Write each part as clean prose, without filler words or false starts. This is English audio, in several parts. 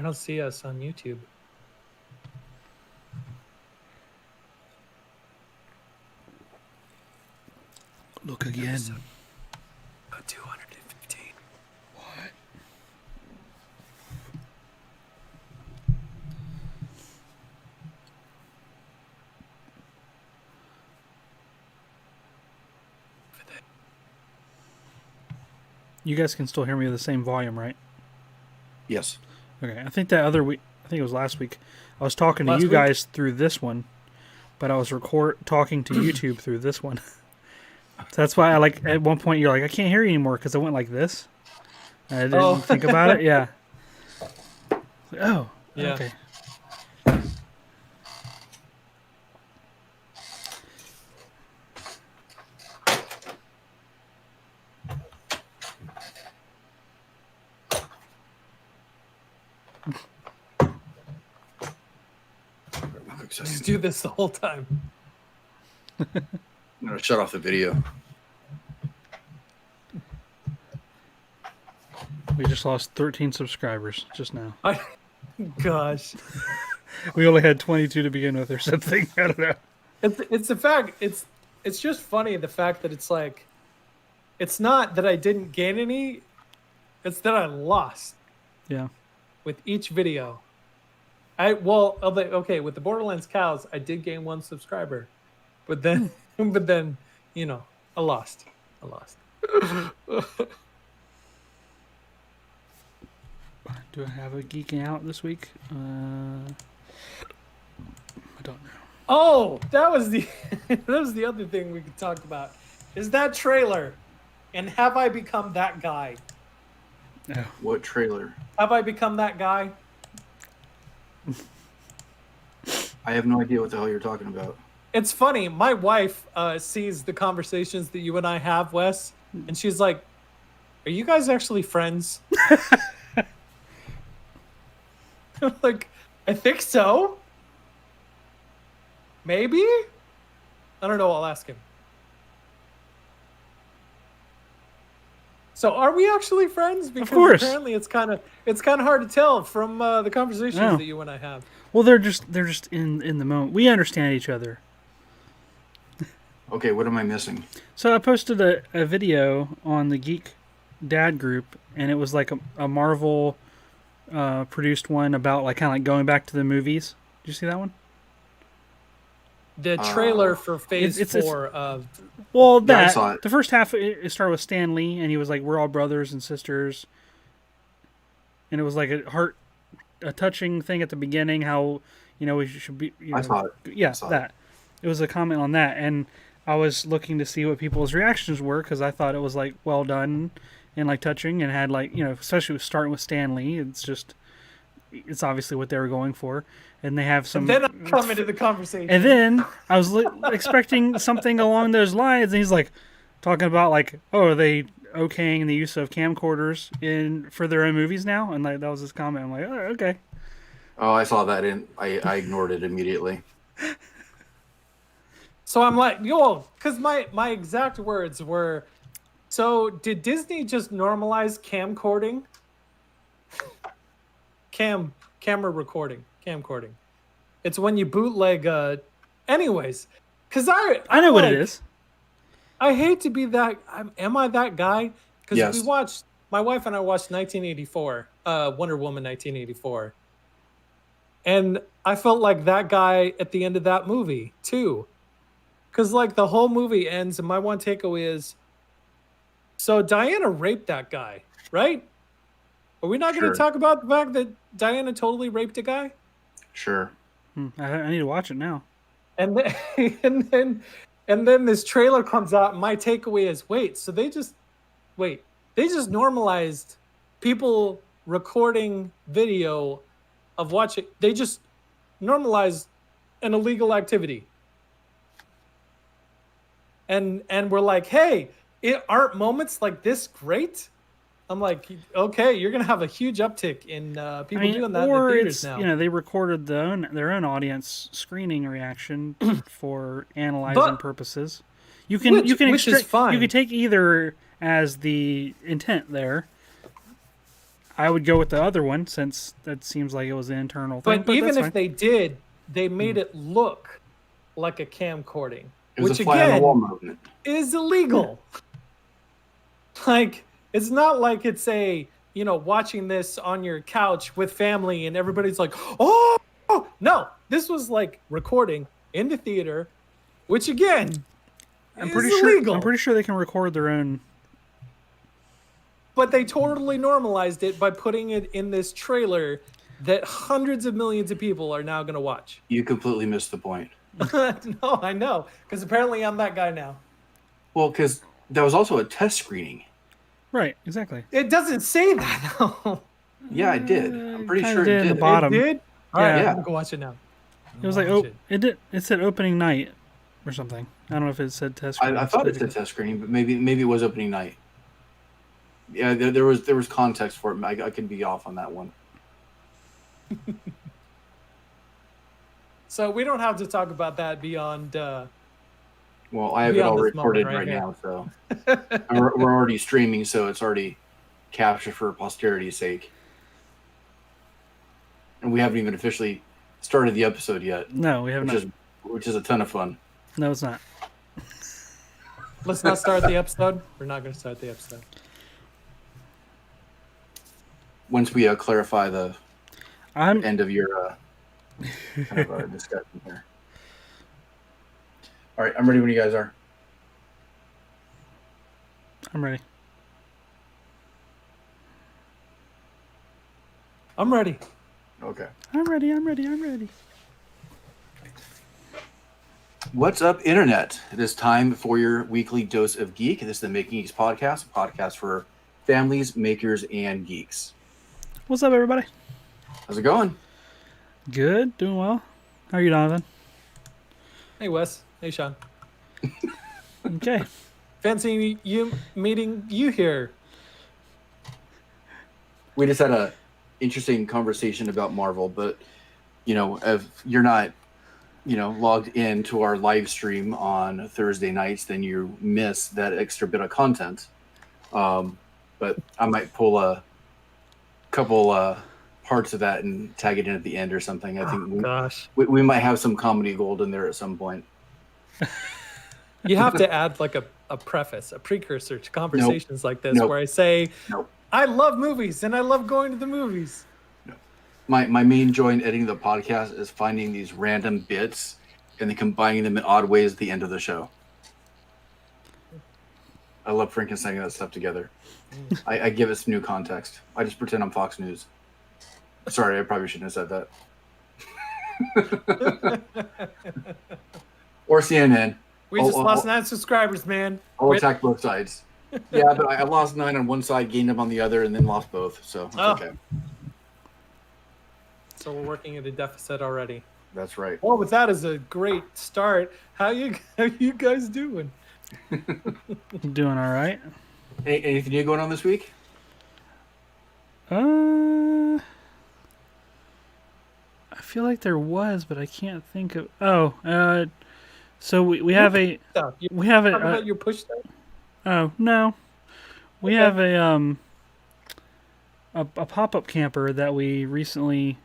I don't see us on YouTube. Look again. 215. What? You guys can still hear me with the same volume, right? Yes. Okay. I think that other week, I think it was last week, I was talking to Last you week? guys through this one, but I was talking to YouTube through this one. So that's why at one point you're like, I can't hear you anymore because I went like this. And I didn't think about it. Yeah. Oh, Yeah. okay. Just do this the whole time. I'm going to shut off the video. We just lost 13 subscribers just now. Gosh. We only had 22 to begin with or something. I don't know. It's the fact it's just funny the fact that it's like it's not that I didn't gain any, it's that I lost Yeah. with each video. Okay, with the Borderlands cows, I did gain 1 subscriber. But then you know, I lost. Do I have a geeking out this week? I don't know. Oh, that was the other thing we could talk about. Is that trailer. And have I become that guy? No. What trailer? Have I become that guy? I have no idea what the hell you're talking about. It's funny. My wife sees the conversations that you and I have, Wes, and she's like, "Are you guys actually friends?" I'm like, I think so. Maybe? I don't know. I'll ask him. So, are we actually friends? Because of course. Apparently, it's kind of hard to tell from the conversations that you and I have. Well, they're just in the moment. We understand each other. Okay, what am I missing? So I posted a video on the Geek Dad group, and it was like a Marvel produced one about like kind of like going back to the movies. Did you see that one? The trailer for Phase 4 of... Well, Yeah, I saw it. The first half, it started with Stan Lee, and he was like, we're all brothers and sisters. And it was like a touching thing at the beginning, how, we should be... I saw it. Yeah, that. It was a comment on that, and I was looking to see what people's reactions were, because I thought it was like well done and like touching, and had like, especially starting with Stan Lee, it's obviously what they were going for. And they have some... And then I come into the conversation. And then I was expecting something along those lines, and he's like talking about like, oh, are they okaying the use of camcorders for their own movies now? And like that was his comment. I'm like, oh, okay. Oh, I saw that, and I ignored it immediately. So I'm like, because my exact words were, so did Disney just normalize camcording? Camera recording. Camcording. It's when you bootleg. Anyways, because I know what it is. I hate to be that. Am I that guy? Because Yes. my wife and I watched 1984, Wonder Woman 1984, and I felt like that guy at the end of that movie too, because like the whole movie ends, and my one takeaway is, so Diana raped that guy, right? Are we not going to talk about the fact that Diana totally raped a guy? Sure. I need to watch it now. And then, and then this trailer comes out, and my takeaway is, they just normalized people recording video of watching. They just normalized an illegal activity. And we're like, hey, aren't moments like this great? I'm like, okay, you're gonna have a huge uptick in people doing that in the theaters now. They recorded their own audience screening reaction for analyzing purposes. Which is fine. You can take either as the intent there. I would go with the other one since that seems like it was an internal thing. But even that's if fine. they did, they made it look like a camcording, It was which a fly on the wall again movement. is illegal. Like, it's not like it's watching this on your couch with family and everybody's like, oh, no, this was like recording in the theater, which again, I'm is pretty illegal. sure. I'm pretty sure they can record their own. But they totally normalized it by putting it in this trailer that hundreds of millions of people are now going to watch. You completely missed the point. No, I know, because apparently I'm that guy now. Well, because that was also a test screening. Right, exactly. It doesn't say that, though. Yeah, it did. I'm pretty kinda sure did it in did. the bottom. It did? All right, Yeah. I'm going to go watch it now. It was like it said opening night or something. I don't know if it said test. I thought it said test screening, but maybe it was opening night. Yeah, there was context for it. I could be off on that one. So we don't have to talk about that beyond... Well, I have it Beyond all this moment recorded right right here. now, so and we're already streaming, so it's already captured for posterity's sake. And we haven't even officially started the episode yet, No, we have not. which is a ton of fun. No, it's not. Let's not start the episode. We're not going to start the episode. Once we clarify the I'm end of your kind of discussion here. All right, I'm ready when you guys are. ready. I'm ready. Okay. I'm ready. What's up, Internet? It is time for your weekly dose of geek. This is the Making Geeks podcast, a podcast for families, makers, and geeks. What's up, everybody? How's it going? Good, doing well. How are you, Donovan? Hey, Wes. Hey, Sean. Okay. Fancy meeting you here. We just had a interesting conversation about Marvel, but if you're not logged into our live stream on Thursday nights, then you miss that extra bit of content. But I might pull a couple parts of that and tag it in at the end or something. I think Gosh. we might have some comedy gold in there at some point. You have to add like a preface, a precursor to conversations like this where I say, I love movies and I love going to the movies. My main joy in editing the podcast is finding these random bits and then combining them in odd ways at the end of the show. I love Frankensteining that stuff together. I give it some new context. I just pretend I'm Fox News. Sorry, I probably shouldn't have said that. Or CNN. We just lost 9 subscribers, man. I'll attack both sides. Yeah, but I lost 9 on one side, gained them on the other, and then lost both. So it's okay. So we're working at a deficit already. That's right. Well, with that as a great start, how you guys doing? Doing all right. Anything new going on this week? I feel like there was, but I can't think of. Oh, so we have a Stuff. we have Talking a. about your push stuff? Oh no, we have a pop-up camper that we recently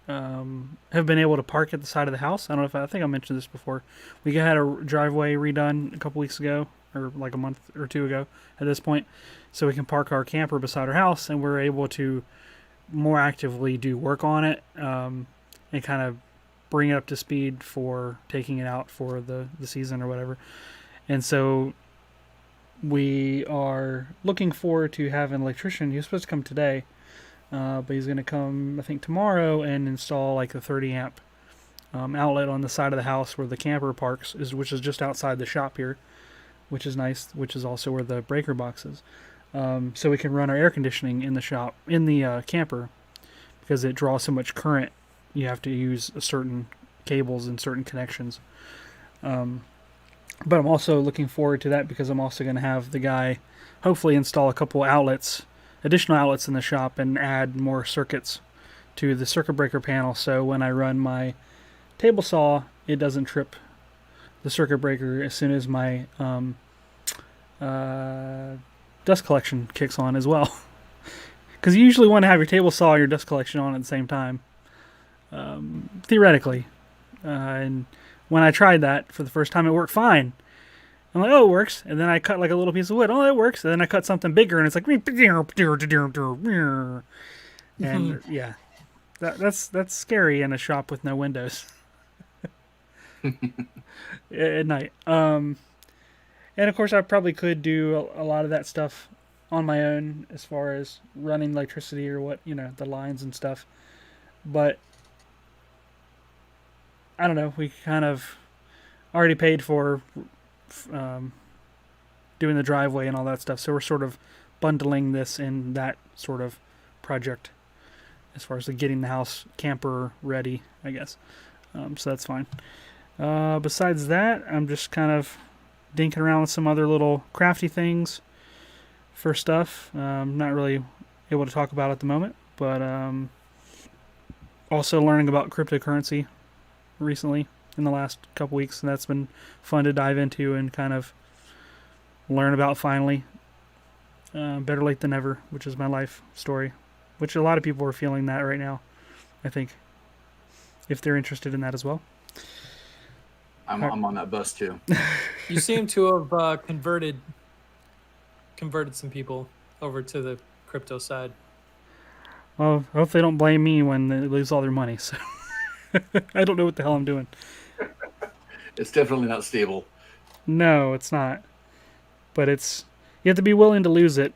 have been able to park at the side of the house. I don't know if I think I mentioned this before. We had a driveway redone a couple weeks ago, or like a month or two ago at this point, so we can park our camper beside our house, and we're able to more actively do work on it and kind of bring it up to speed for taking it out for the season or whatever. And so we are looking forward to having an electrician. He was supposed to come today, but he's going to come, I think, tomorrow and install like a 30 amp outlet on the side of the house where the camper parks, which is just outside the shop here, which is nice, which is also where the breaker box is. So we can run our air conditioning in the shop, in the camper, because it draws so much current. You have to use certain cables and certain connections. But I'm also looking forward to that because I'm also going to have the guy hopefully install a couple outlets, additional outlets in the shop, and add more circuits to the circuit breaker panel. So when I run my table saw, it doesn't trip the circuit breaker as soon as my dust collection kicks on as well. Because you usually want to have your table saw and your dust collection on at the same time, theoretically. And when I tried that for the first time, it worked fine. I'm like, oh, it works. And then I cut like a little piece of wood. Oh, it works. And then I cut something bigger, and it's like, and yeah, that's scary in a shop with no windows at night. And of course, I probably could do a lot of that stuff on my own as far as running electricity or what, the lines and stuff. But I don't know. We kind of already paid for doing the driveway and all that stuff. So we're sort of bundling this in that sort of project as far as getting the house camper ready, I guess. So that's fine. Besides that, I'm just kind of dinking around with some other little crafty things for stuff. Not really able to talk about at the moment, but also learning about cryptocurrency recently in the last couple weeks, and that's been fun to dive into and kind of learn about finally. Better late than never, which is my life story, which a lot of people are feeling that right now, I think, if they're interested in that as well. I'm on that bus too. You seem to have converted some people over to the crypto side. Well, I hope they don't blame me when they lose all their money. So I don't know what the hell I'm doing. It's definitely not stable. No, it's not. But you have to be willing to lose it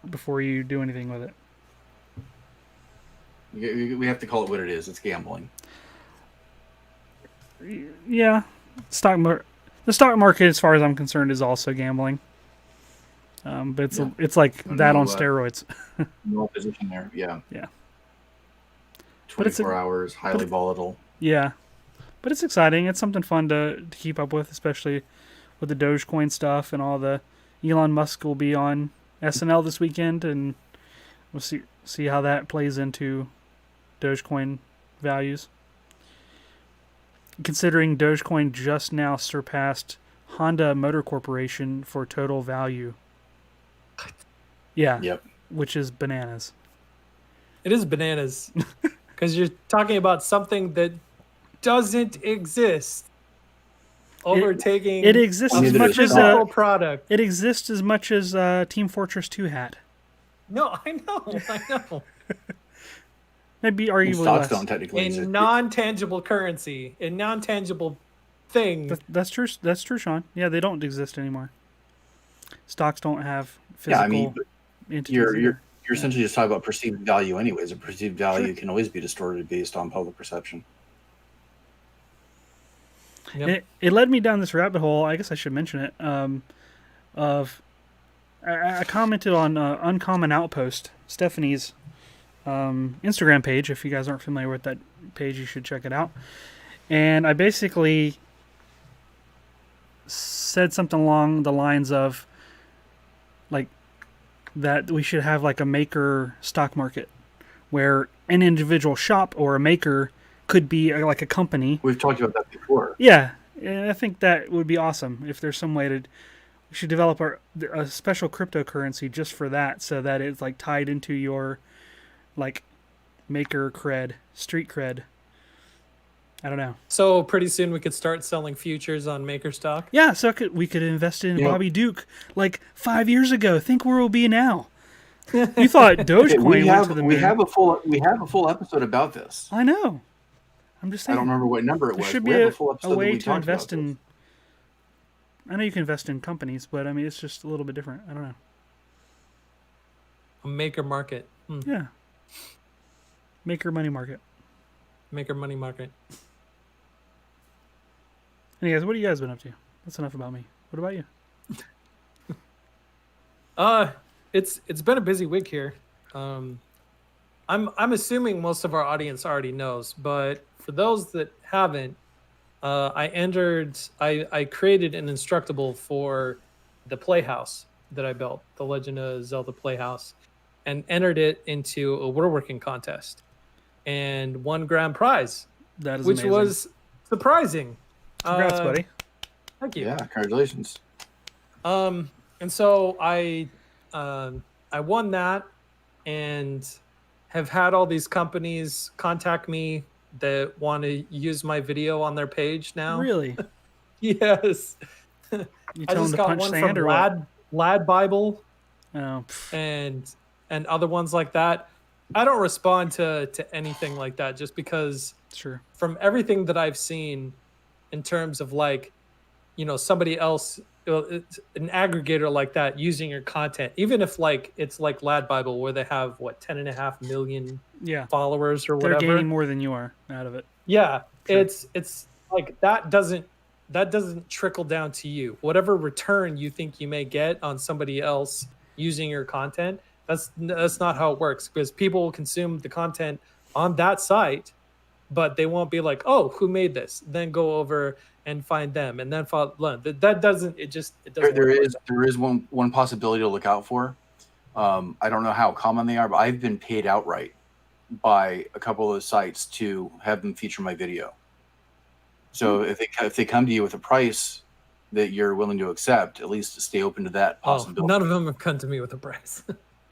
before you do anything with it. We have to call it what it is. It's gambling. Yeah, the stock market, as far as I'm concerned, is also gambling. But it's like that on steroids. No position there. Yeah. Yeah. 24 hours, highly volatile. Yeah, but it's exciting. It's something fun to keep up with, especially with the Dogecoin stuff and all the. Elon Musk will be on SNL this weekend, and we'll see how that plays into Dogecoin values. Considering Dogecoin just now surpassed Honda Motor Corporation for total value. Yeah. Yep. Which is bananas. It is bananas. Because you're talking about something that doesn't exist. Overtaking it exists a as much as physical product. It exists as much as Team Fortress 2 had. No, I know. Maybe arguably stocks less. Don't technically A exist. non-tangible currency, a non-tangible thing. That's true. That's true, Sean. Yeah, they don't exist anymore. Stocks don't have physical entities. You're essentially just talking about perceived value anyways. A perceived value can always be distorted based on public perception. Yep. It led me down this rabbit hole. I guess I should mention it. I commented on Uncommon Outpost, Stephanie's Instagram page. If you guys aren't familiar with that page, you should check it out. And I basically said something along the lines of like that we should have like a maker stock market where an individual shop or a maker could be like a company. We've talked about that before. Yeah, and I think that would be awesome if there's some way we should develop a special cryptocurrency just for that, so that it's like tied into your like maker cred, street cred. I don't know. So pretty soon we could start selling futures on maker stock. Yeah, so we could invest in Bobby Duke like 5 years ago. Think where we'll be now. You thought Dogecoin went to the moon. We have a full episode about this. I know. I'm just saying. I don't remember what number it was. There should we be have a full episode a way that we to talked invest about in. this. I know you can invest in companies, but I mean it's just a little bit different. I don't know. A maker market. Yeah. Maker money market. Maker money market. Anyways, what have you guys been up to? That's enough about me. What about you? It's been a busy week here. I'm assuming most of our audience already knows, but for those that haven't, I created an Instructable for the Playhouse that I built, the Legend of Zelda Playhouse, and entered it into a woodworking contest and won grand prize. That is which amazing. was surprising. Congrats, buddy. Thank you. Yeah, congratulations. And so I won that, and have had all these companies contact me that want to use my video on their page now. Really? Yes. You I tell them just to got punch one sand from or what? Lad Bible Oh, and other ones like that. I don't respond to anything like that just because sure. from everything that I've seen in terms of like, somebody else, it's an aggregator like that using your content, even if like it's like Lad Bible where they have what 10.5 million Yeah. followers or They're gaining whatever. more than you are out of it. Yeah, Sure. it's like that doesn't trickle down to you. Whatever return you think you may get on somebody else using your content, that's not how it works because people will consume the content on that site, but they won't be like, "Oh, who made this?" Then go over and find them and then follow. That doesn't it There, doesn't there work like is there is one possibility to look out for. I don't know how common they are, but I've been paid outright by a couple of those sites to have them feature my video. So if they come to you with a price that you're willing to accept, at least stay open to that that. Oh, possibility. none of them have come to me with a price.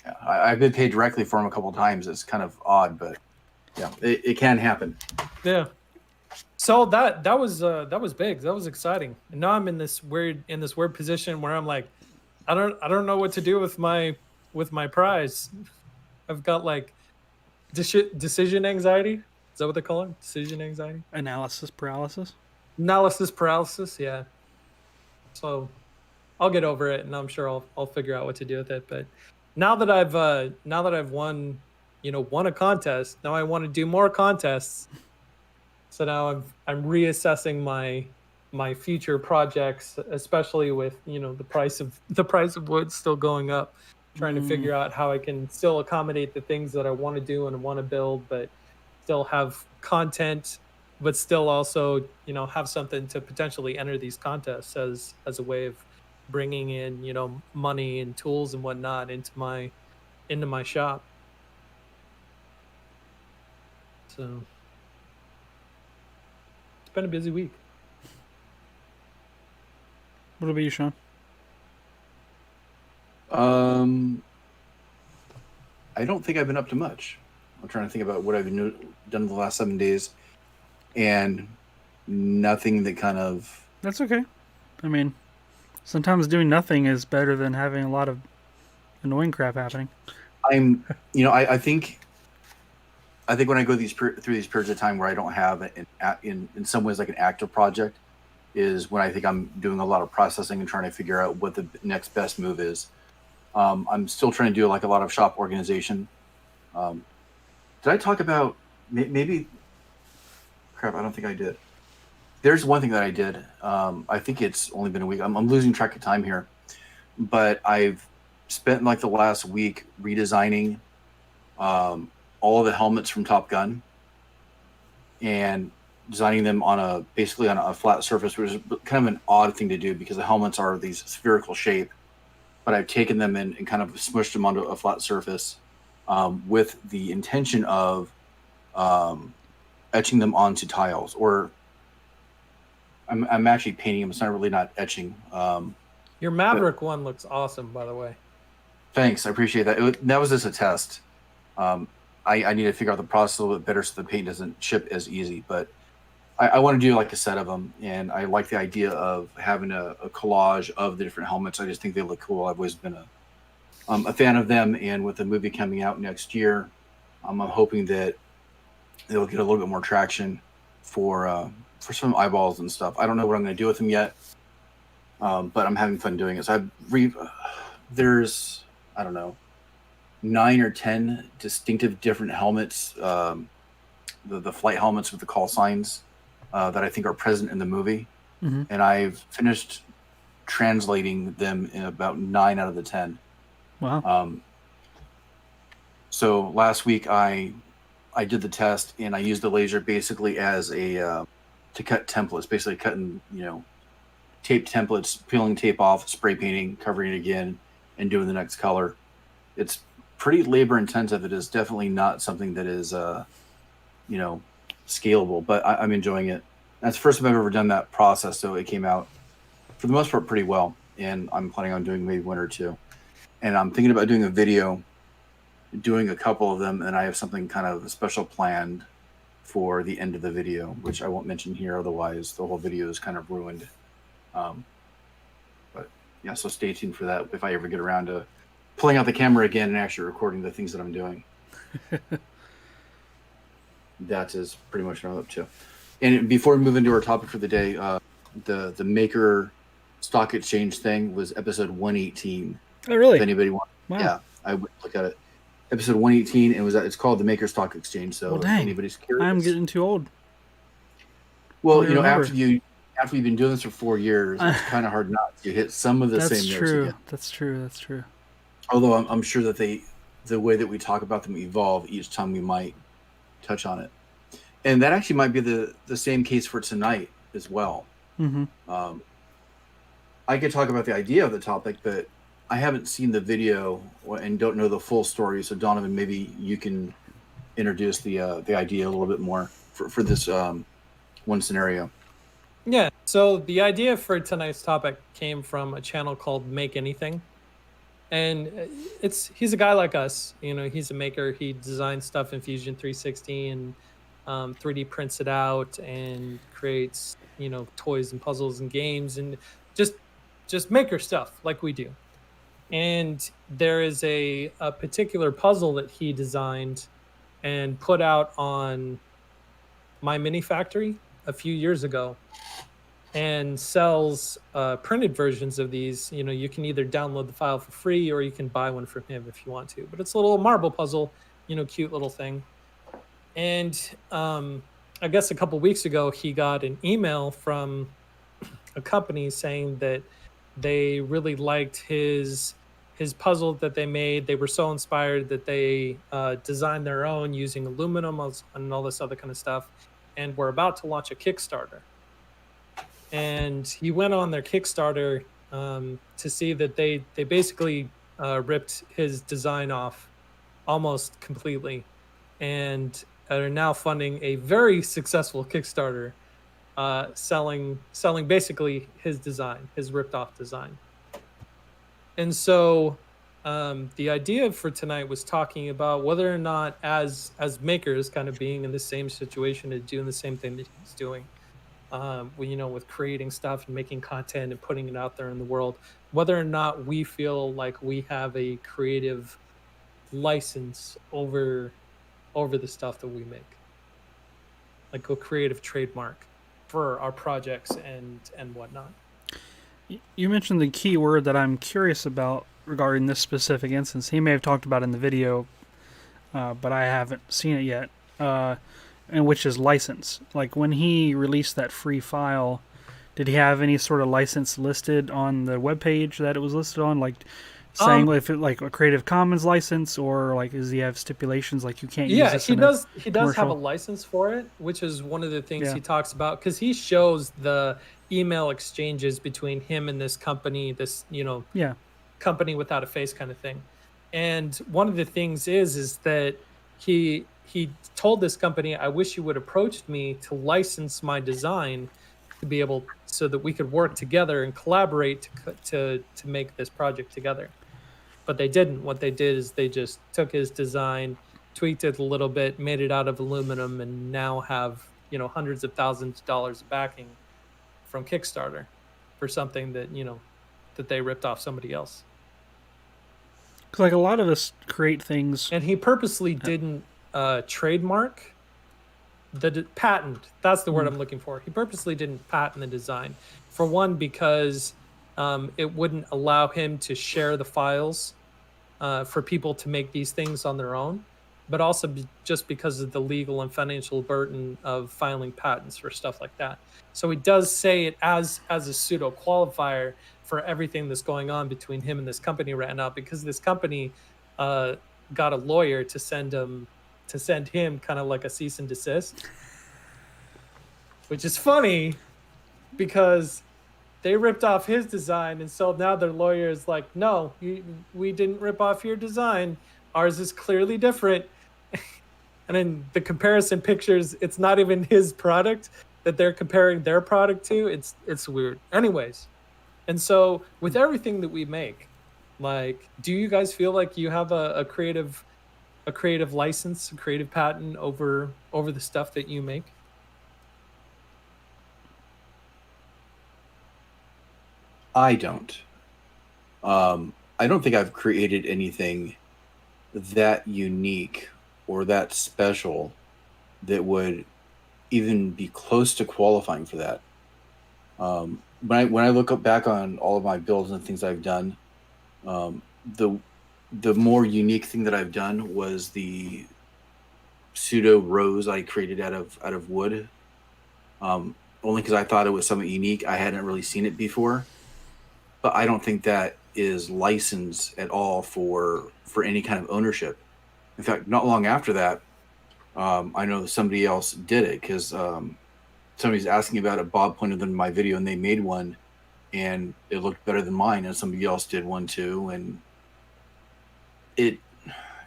Yeah, I've been paid directly for them a couple of times. It's kind of odd, but yeah, it can happen. Yeah. So that was big. That was exciting. And now I'm in this weird position where I'm like, I don't know what to do with my prize. I've got like decision anxiety. Is that what they call it? Decision anxiety? Analysis paralysis. Analysis paralysis. Yeah. So I'll get over it, and I'm sure I'll figure out what to do with it. But now that I've won, won a contest, now I want to do more contests. So now I'm reassessing my future projects, especially with the price of wood still going up. Trying to figure out how I can still accommodate the things that I want to do and want to build, but still have content, but still also have something to potentially enter these contests as a way of bringing in money and tools and whatnot into my shop. So it's been a busy week. What about you, Sean? I don't think I've been up to much. I'm trying to think about what I've done in the last 7 days, and nothing that kind of. That's okay. I mean, sometimes doing nothing is better than having a lot of annoying crap happening. I think when I go through these periods of time where I don't have in some ways like an active project, is when I think I'm doing a lot of processing and trying to figure out what the next best move is. I'm still trying to do like a lot of shop organization. Did I talk about maybe? Crap, I don't think I did. There's one thing that I did. I think it's only been a week. I'm losing track of time here, but I've spent like the last week redesigning all of the helmets from Top Gun and designing them basically on a flat surface, which is kind of an odd thing to do because the helmets are these spherical shape, but I've taken them and kind of smushed them onto a flat surface with the intention of etching them onto tiles, or I'm actually painting them. It's not etching. Your Maverick one looks awesome, by the way. Thanks, I appreciate that. That was just a test. I need to figure out the process a little bit better so the paint doesn't chip as easy, but I want to do like a set of them, and I like the idea of having a collage of the different helmets. I just think they look cool. I've always been a fan of them, and with the movie coming out next year, I'm hoping that they'll get a little bit more traction for some eyeballs and stuff. I don't know what I'm going to do with them yet, but I'm having fun doing it. So there's, I don't know, 9 or 10 distinctive different helmets, the flight helmets with the call signs that I think are present in the movie. Mm-hmm. And I've finished translating them in about 9 out of the 10. Wow. So last week I did the test, and I used the laser basically as to cut templates, basically cutting, tape templates, peeling tape off, spray painting, covering it again, and doing the next color. It's pretty labor intensive. It is definitely not something that is, scalable, but I'm enjoying it. That's the first time I've ever done that process, so it came out for the most part pretty well, and I'm planning on doing maybe 1 or 2. And I'm thinking about doing a video doing a couple of them, and I have something kind of special planned for the end of the video, which I won't mention here, otherwise the whole video is kind of ruined. But yeah, so stay tuned for that if I ever get around to pulling out the camera again and actually recording the things that I'm doing. That is pretty much what I'm up to. And before we move into our topic for the day, the Maker Stock Exchange thing was episode 118. Oh, really? If anybody wants, Wow. yeah, I would look at it. Episode 118, and it's called the Maker Stock Exchange. So Well, if dang. anybody's curious, I'm getting too old. well, I remember. after you've been doing this for 4 years, it's kind of hard not to hit some of the That's same notes true. again. That's true. That's true. Although I'm sure that the way that we talk about them evolve each time we might touch on it, and that actually might be the same case for tonight as well. Mm-hmm. I could talk about the idea of the topic, but I haven't seen the video and don't know the full story. So Donovan, maybe you can introduce the idea a little bit more for this one scenario. Yeah. So the idea for tonight's topic came from a channel called Make Anything. And he's a guy like us, he's a maker. He designs stuff in Fusion 360 and 3D prints it out and creates, toys and puzzles and games and just maker stuff like we do. And there is a particular puzzle that he designed and put out on My Mini Factory a few years ago, and sells printed versions of these. You can either download the file for free or you can buy one from him if you want to. But it's a little marble puzzle, cute little thing. And I guess a couple weeks ago, he got an email from a company saying that they really liked his puzzle that they made. They were so inspired that they designed their own using aluminum and all this other kind of stuff. And we're about to launch a Kickstarter. And he went on their Kickstarter to see that they basically ripped his design off almost completely, and are now funding a very successful Kickstarter, selling basically his design, his ripped off design. And so the idea for tonight was talking about whether or not, as makers, kind of being in the same situation and doing the same thing that he's doing, with creating stuff and making content and putting it out there in the world, whether or not we feel like we have a creative license over the stuff that we make, like a creative trademark for our projects and whatnot. You mentioned the key word that I'm curious about regarding this specific instance. He may have talked about it in the video, but I haven't seen it yet. And which is license. Like when he released that free file, did he have any sort of license listed on the webpage that it was listed on? Like saying if it like a Creative Commons license, or like does he have stipulations like you can't use this? He does have a commercial? license for it, which is one of the things Yeah. he talks about, because he shows the email exchanges between him and this company, this Yeah. company without a face kind of thing. And one of the things is that he told this company, I wish you would approached me to license my design to be able, so that we could work together and collaborate to make this project together. But they didn't. What they did is they just took his design, tweaked it a little bit, made it out of aluminum, and now have hundreds of thousands of dollars of backing from Kickstarter for something that that they ripped off somebody else. Because like a lot of us create things. And he purposely didn't trademark the patent. That's the word I'm looking for. He purposely didn't patent the design. For one, because it wouldn't allow him to share the files for people to make these things on their own, but also just because of the legal and financial burden of filing patents for stuff like that. So he does say it as a pseudo qualifier for everything that's going on between him and this company right now, because this company got a lawyer to send him kind of like a cease and desist, which is funny because they ripped off his design, and so now their lawyer is like, no, we didn't rip off your design. Ours is clearly different. And in the comparison pictures, it's not even his product that they're comparing their product to. It's weird. Anyways, and so with everything that we make, like, do you guys feel like you have a creative a creative license, a creative patent over the stuff that you make? I don't. I don't think I've created anything that unique or that special that would even be close to qualifying for that. When I look back on all of my builds and things I've done, um, the the more unique thing that I've done was the pseudo rose I created out of wood. Only because I thought it was something unique. I hadn't really seen it before, but I don't think that is licensed at all for any kind of ownership. In fact, not long after that, I know somebody else did it because somebody's asking about it. Bob pointed them to my video, and they made one, and it looked better than mine. And somebody else did one too, it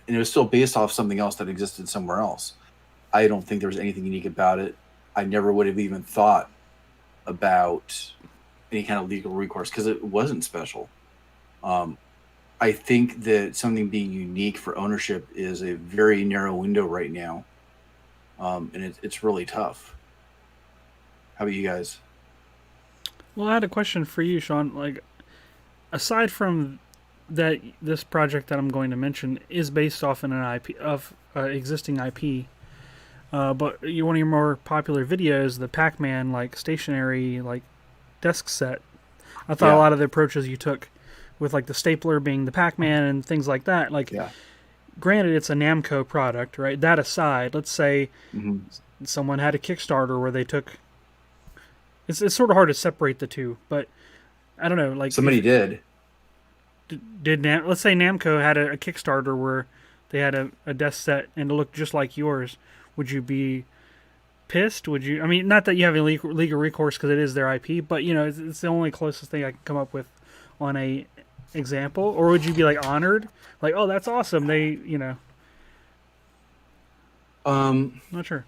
and it was still based off something else that existed somewhere else. I don't think there was anything unique about it. I never would have even thought about any kind of legal recourse because it wasn't special. Um, I think that something being unique for ownership is a very narrow window right now, and it's really tough. How about you guys? Well, I had a question for you, Sean. Like, aside from that, this project that I'm going to mention is based off in an IP of existing IP. But one of your more popular videos, the Pac-Man like stationary like desk set. I thought a Yeah. lot of the approaches you took with like the stapler being the Pac-Man and things like that. Like, Yeah. granted, it's a Namco product, right? That aside, let's say Hmm. someone had a Kickstarter where they took. It's sort of hard to separate the two, but I don't know. Like, Somebody did. let's say Namco had a Kickstarter where they had a desk set and it looked just like yours. Would you be pissed? Would you? I mean, not that you have a legal recourse because it is their IP, but you know, it's the only closest thing I can come up with on a example. Or would you be like honored, like, oh, that's awesome? They, not sure.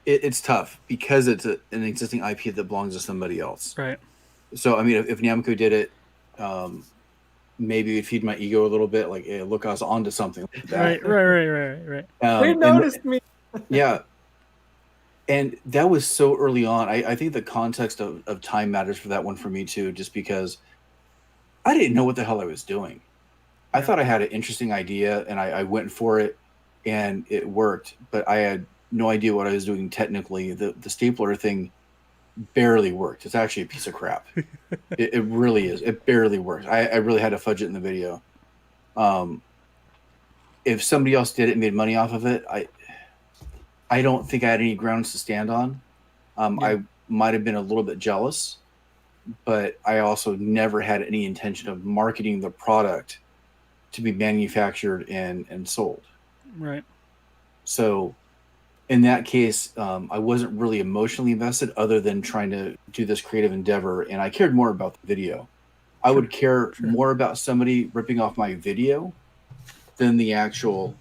It's tough because it's an existing IP that belongs to somebody else. Right. So I mean, if Namco did it, maybe it'd feed my ego a little bit. Like, hey, look, I was onto something like that. Right. They noticed me. Yeah, and that was so early on. I think the context of time matters for that one for me too, just because I didn't know what the hell I was doing. I Yeah. thought I had an interesting idea, and I went for it, and it worked. But I had no idea what I was doing technically. The stapler thing barely worked. It's actually a piece of crap. It really is. It barely works. I really had to fudge it in the video. If somebody else did it and made money off of it, I don't think I had any grounds to stand on. Yeah. I might have been a little bit jealous, but I also never had any intention of marketing the product to be manufactured and sold. Right. So in that case, I wasn't really emotionally invested other than trying to do this creative endeavor. And I cared more about the video. I would care Sure. more about somebody ripping off my video than the actual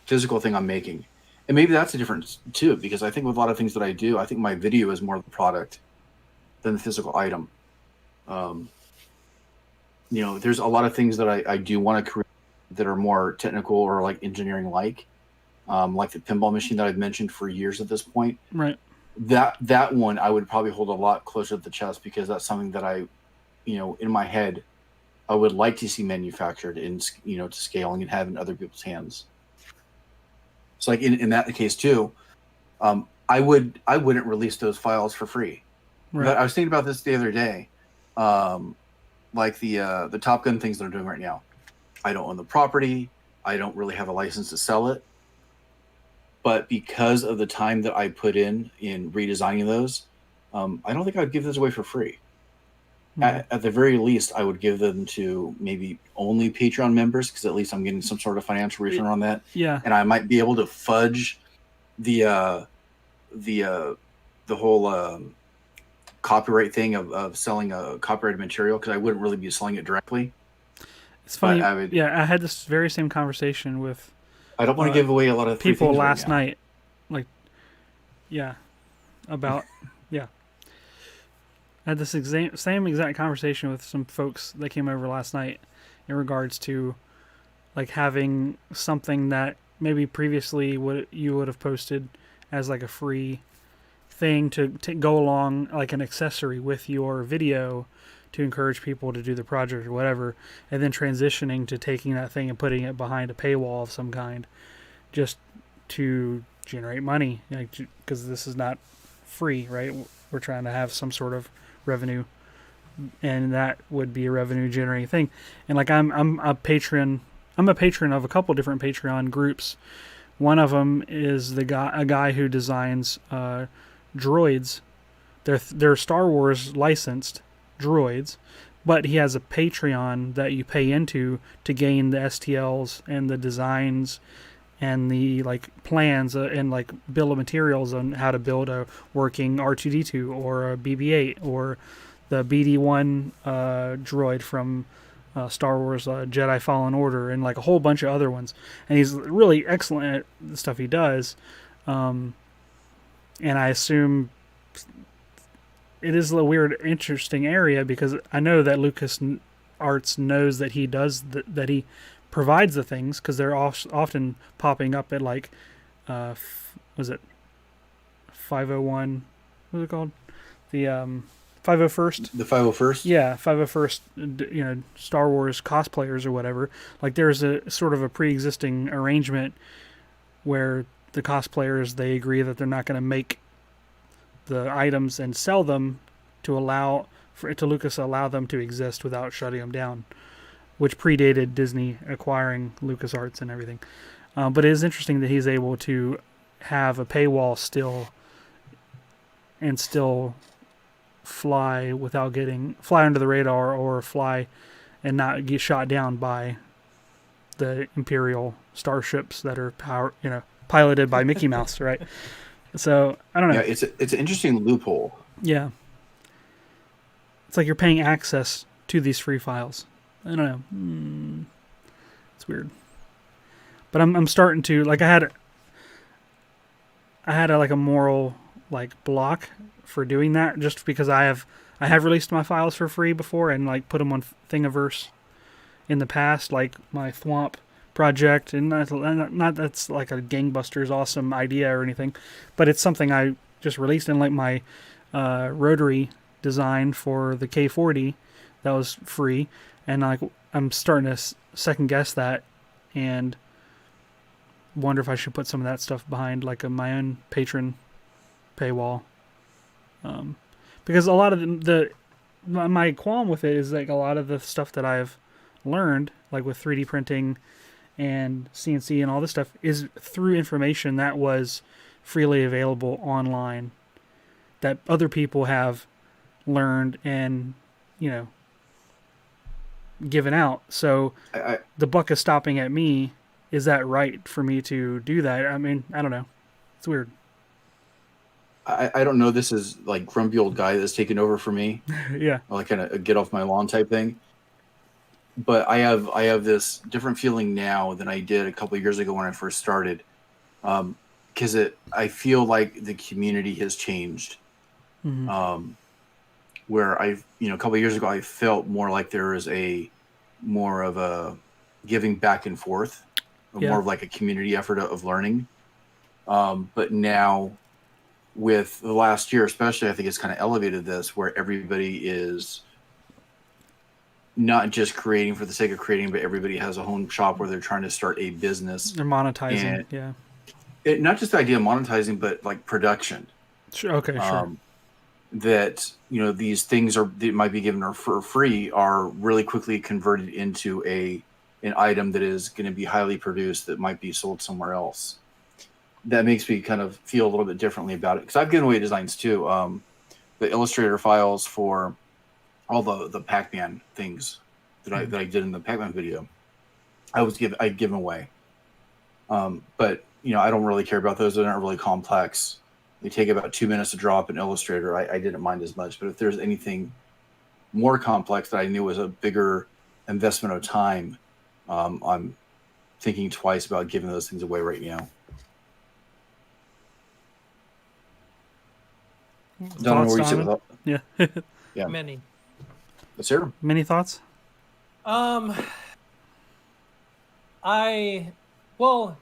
physical thing I'm making. And maybe that's the difference too, because I think with a lot of things that I do, I think my video is more the product than the physical item. There's a lot of things that I do want to create that are more technical or like engineering like the pinball machine that I've mentioned for years at this point. Right. That one I would probably hold a lot closer to the chest because that's something that I, in my head, I would like to see manufactured to scaling and have in other people's hands. So like in that case too, I wouldn't release those files for free. Right. But I was thinking about this the other day, like the Top Gun things they're doing right now. I don't own the property. I don't really have a license to sell it. But because of the time that I put in redesigning those, I don't think I'd give those away for free. At the very least, I would give them to maybe only Patreon members because at least I'm getting some sort of financial return on that. Yeah. And I might be able to fudge the whole copyright thing of selling a copyrighted material because I wouldn't really be selling it directly. It's funny. But I had this very same conversation with I don't want to give away a lot of free people things right last now. night. Like, about I had this same exact conversation with some folks that came over last night, in regards to like having something that maybe previously you would have posted as like a free thing to go along like an accessory with your video to encourage people to do the project or whatever, and then transitioning to taking that thing and putting it behind a paywall of some kind just to generate money, because this is not free, right? We're trying to have some sort of revenue, and that would be a revenue generating thing. And like I'm a patron of a couple different Patreon groups. One of them is a guy who designs droids. They're Star Wars licensed droids, but he has a Patreon that you pay into to gain the STLs and the designs and the like plans and like bill of materials on how to build a working R2D2 or a BB-8 or the BD-1 droid from Star Wars Jedi Fallen Order, and like a whole bunch of other ones. And he's really excellent at the stuff he does. And I assume it is a weird, interesting area, because I know that LucasArts knows that he does that he provides the things, because they're often popping up at like, was it 501? What was it called? The 501st. The 501st. Yeah, 501st. Star Wars cosplayers or whatever. Like there's a sort of a pre-existing arrangement where the cosplayers, they agree that they're not going to make the items and sell them to Lucas allow them to exist without shutting them down, which predated Disney acquiring LucasArts and everything. But it is interesting that he's able to have a paywall still fly under the radar, or fly and not get shot down by the Imperial starships that are piloted by Mickey Mouse, right? So I don't know. Yeah, it's an interesting loophole. Yeah, it's like you're paying access to these free files. I don't know. It's weird. But I'm starting to like. I had a moral like block for doing that, just because I have released my files for free before and like put them on Thingiverse in the past, like my Thwomp project, and not that's like a gangbusters awesome idea or anything, but it's something I just released. In like my rotary design for the K40 that was free, and like I'm starting to second guess that and wonder if I should put some of that stuff behind like my own patron paywall, because a lot of my qualm with it is like a lot of the stuff that I've learned, like with 3D printing and CNC and all this stuff, is through information that was freely available online that other people have learned and given out. So the buck is stopping at me. Is that right for me to do that? I mean, I don't know. It's weird. I don't know. This is like grumpy old guy that's taken over for me. Yeah. Like kind of a get off my lawn type thing. But I have this different feeling now than I did a couple of years ago when I first started, because I feel like the community has changed. Mm-hmm. Where a couple of years ago I felt more like there was more of a giving back and forth, more of like a community effort of learning. But now, with the last year especially, I think it's kind of elevated this, where everybody is not just creating for the sake of creating, but everybody has a home shop where they're trying to start a business. They're monetizing, yeah. Not just the idea of monetizing, but like production. Sure. Okay, sure. That these things that might be given for free are really quickly converted into an item that is going to be highly produced that might be sold somewhere else. That makes me kind of feel a little bit differently about it, because I've given away designs too. The Illustrator files for all the Pac-Man things that I did in the Pac-Man video, I'd given away. But I don't really care about those. They're not really complex. They take about 2 minutes to draw up in Illustrator. I didn't mind as much. But if there's anything more complex that I knew was a bigger investment of time, I'm thinking twice about giving those things away right now. Don't know where you sit with that. Yeah. Yeah. Many. Yes, sir. Many thoughts? Well,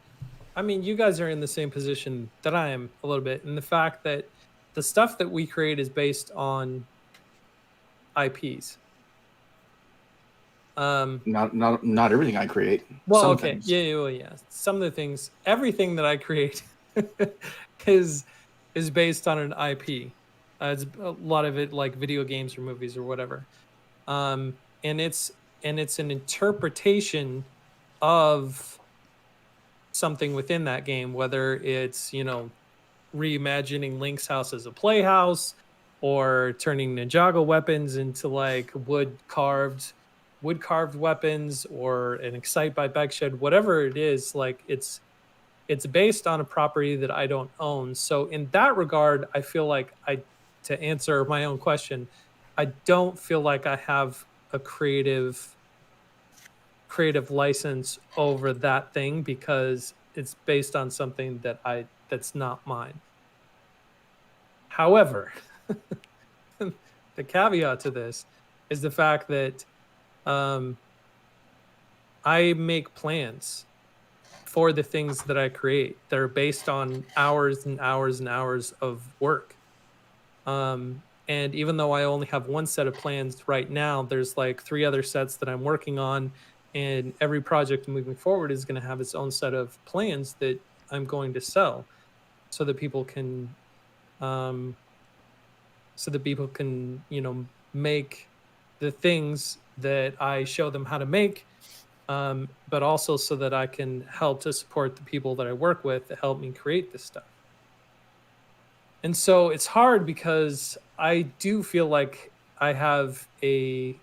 I mean, you guys are in the same position that I am a little bit, in the fact that the stuff that we create is based on IPs. Not everything I create. Well, Some okay, things. yeah, yeah, well, yeah. Some of the things, everything that I create is is based on an IP. It's a lot of it like video games or movies or whatever. And it's an interpretation of something within that game, whether it's reimagining Link's house as a playhouse, or turning Ninjago weapons into like wood carved weapons, or an Excite by Bagshed, whatever it is. Like it's based on a property that I don't own. So in that regard, I feel like to answer my own question, I don't feel like I have a creative license over that thing, because it's based on something that's not mine. However, the caveat to this is the fact that um, I make plans for the things that I create that are based on hours and hours and hours of work. And even though I only have one set of plans right now, there's like 3 other sets that I'm working on, and every project moving forward is going to have its own set of plans that I'm going to sell, so that people can um, make the things that I show them how to make, but also so that I can help to support the people that I work with to help me create this stuff. And so it's hard, because I do feel like I have a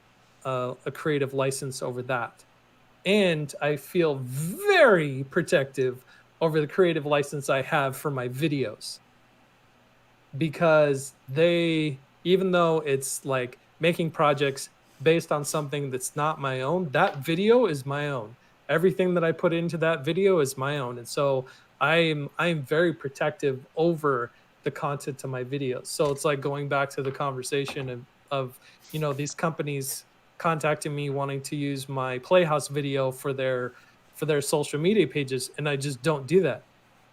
creative license over that, and I feel very protective over the creative license I have for my videos, because even though it's like making projects based on something that's not my own, that video is my own. Everything that I put into that video is my own. And so I'm very protective over the content of my videos. So it's like going back to the conversation of these companies contacting me wanting to use my Playhouse video for their social media pages, and I just don't do that,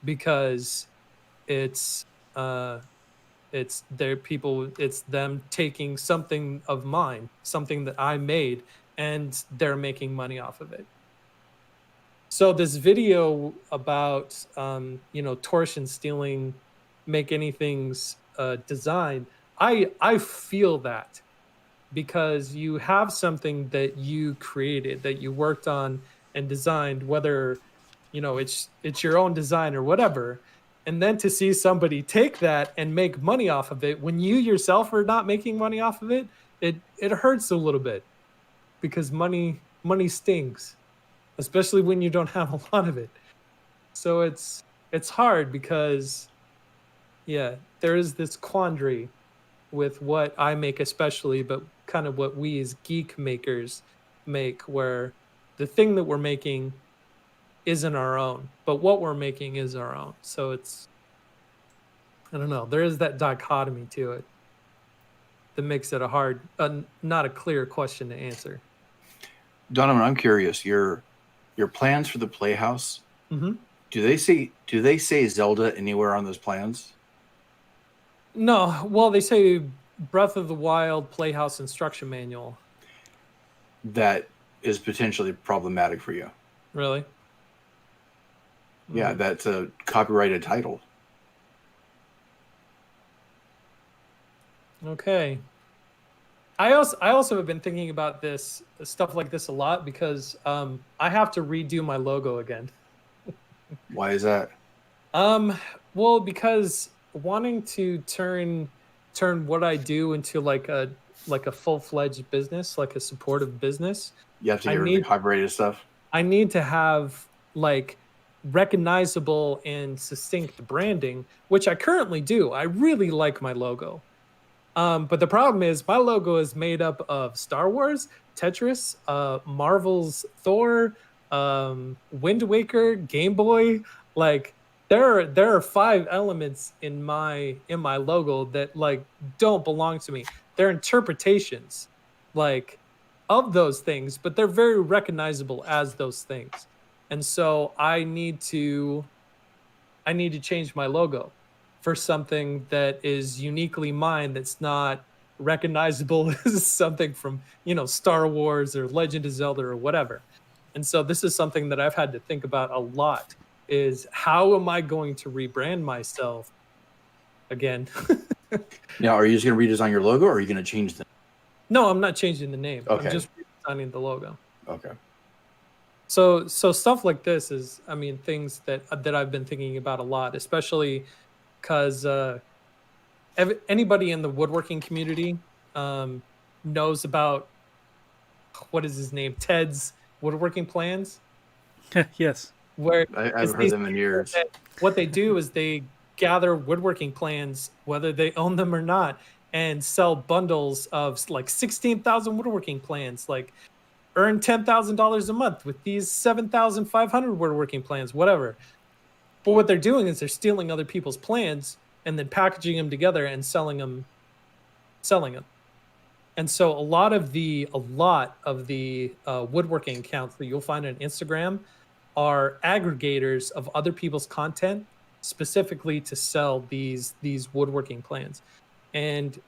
because it's uh it's them taking something of mine, something that I made, and they're making money off of it. So this video about torsion stealing make anything's design, I feel that, because you have something that you created, that you worked on and designed, whether it's your own design or whatever, and then to see somebody take that and make money off of it when you yourself are not making money off of it, it hurts a little bit, because money stings, especially when you don't have a lot of it. So it's hard, because yeah, there is this quandary with what I make, especially, but kind of what we as geek makers make, where the thing that we're making isn't our own, but what we're making is our own. So I don't know, there is that dichotomy to it that makes it not a clear question to answer. Donovan, I'm curious. Your plans for the Playhouse. Mm-hmm. Do they say Zelda anywhere on those plans? No, well, they say Breath of the Wild Playhouse instruction manual. That is potentially problematic for you. Really? Yeah, that's a copyrighted title. Okay. I also have been thinking about this stuff like this a lot, because I have to redo my logo again. Why is that? Well, because wanting to turn what I do into like a full-fledged business, like a supportive business, You have to get rid of the copyrighted stuff. I need to have like recognizable and succinct branding, which I currently do. I really like my logo. But the problem is my logo is made up of Star Wars, Tetris, Marvel's Thor, Wind Waker, Game Boy. Like there are 5 elements in my logo that like don't belong to me. They're interpretations like of those things, but they're very recognizable as those things. And so I need to change my logo for something that is uniquely mine, that's not recognizable as something from, Star Wars or Legend of Zelda or whatever. And so this is something that I've had to think about a lot, is how am I going to rebrand myself again? Now, are you just going to redesign your logo, or are you going to change them? No, I'm not changing the name. I'm Okay. just redesigning the logo. Okay. So stuff like this is, I mean, things that I've been thinking about a lot, especially because anybody in the woodworking community knows about, what is his name, Ted's woodworking plans, Yes. where I it's haven't heard these them in people years. that what they do is they gather woodworking plans, whether they own them or not, and sell bundles of like 16,000 woodworking plans, like earn $10,000 a month with these 7,500 woodworking plans, whatever. But what they're doing is they're stealing other people's plans and then packaging them together and selling them. And so a lot of the woodworking accounts that you'll find on Instagram are aggregators of other people's content, specifically to sell these woodworking plans. And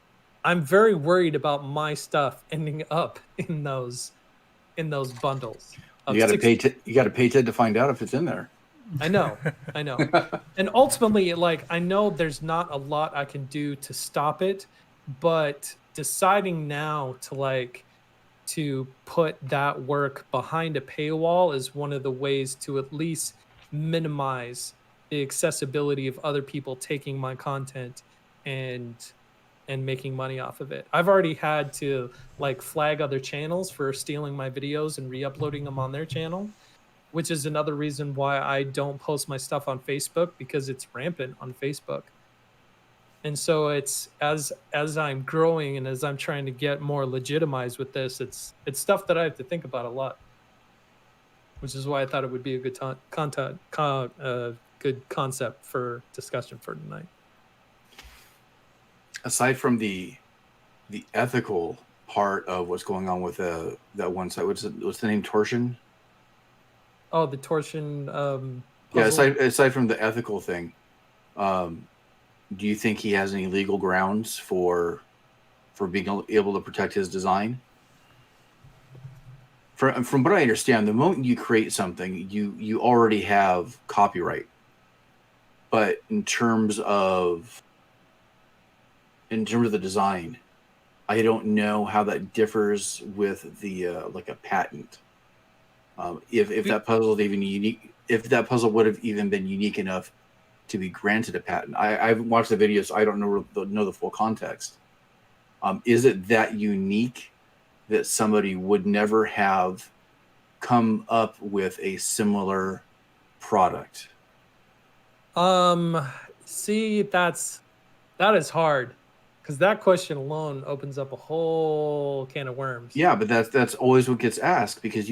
I'm very worried about my stuff ending up in those bundles. You got to pay. You got to pay Ted to find out if it's in there. I know. And ultimately, like, I know there's not a lot I can do to stop it, but deciding now to put that work behind a paywall is one of the ways to at least minimize the accessibility of other people taking my content and making money off of it. I've already had to like flag other channels for stealing my videos and re-uploading them on their channel, which is another reason why I don't post my stuff on Facebook, because it's rampant on Facebook. And so it's as I'm growing and as I'm trying to get more legitimized with this, it's stuff that I have to think about a lot, which is why I thought it would be a good good concept for discussion for tonight. Aside from the ethical part of what's going on with that one site, what's the name, Torsion? Oh, the Torsion. Yeah. Aside from the ethical thing, do you think he has any legal grounds for being able to protect his design? From what I understand, the moment you create something, you already have copyright. But in terms of the design, I don't know how that differs with the like a patent. If that puzzle even unique, if that puzzle would have even been unique enough to be granted a patent. I've watched the videos, so I don't know the full context. Is it that unique that somebody would never have come up with a similar product? See, that is hard, because that question alone opens up a whole can of worms. Yeah, but that's always what gets asked, because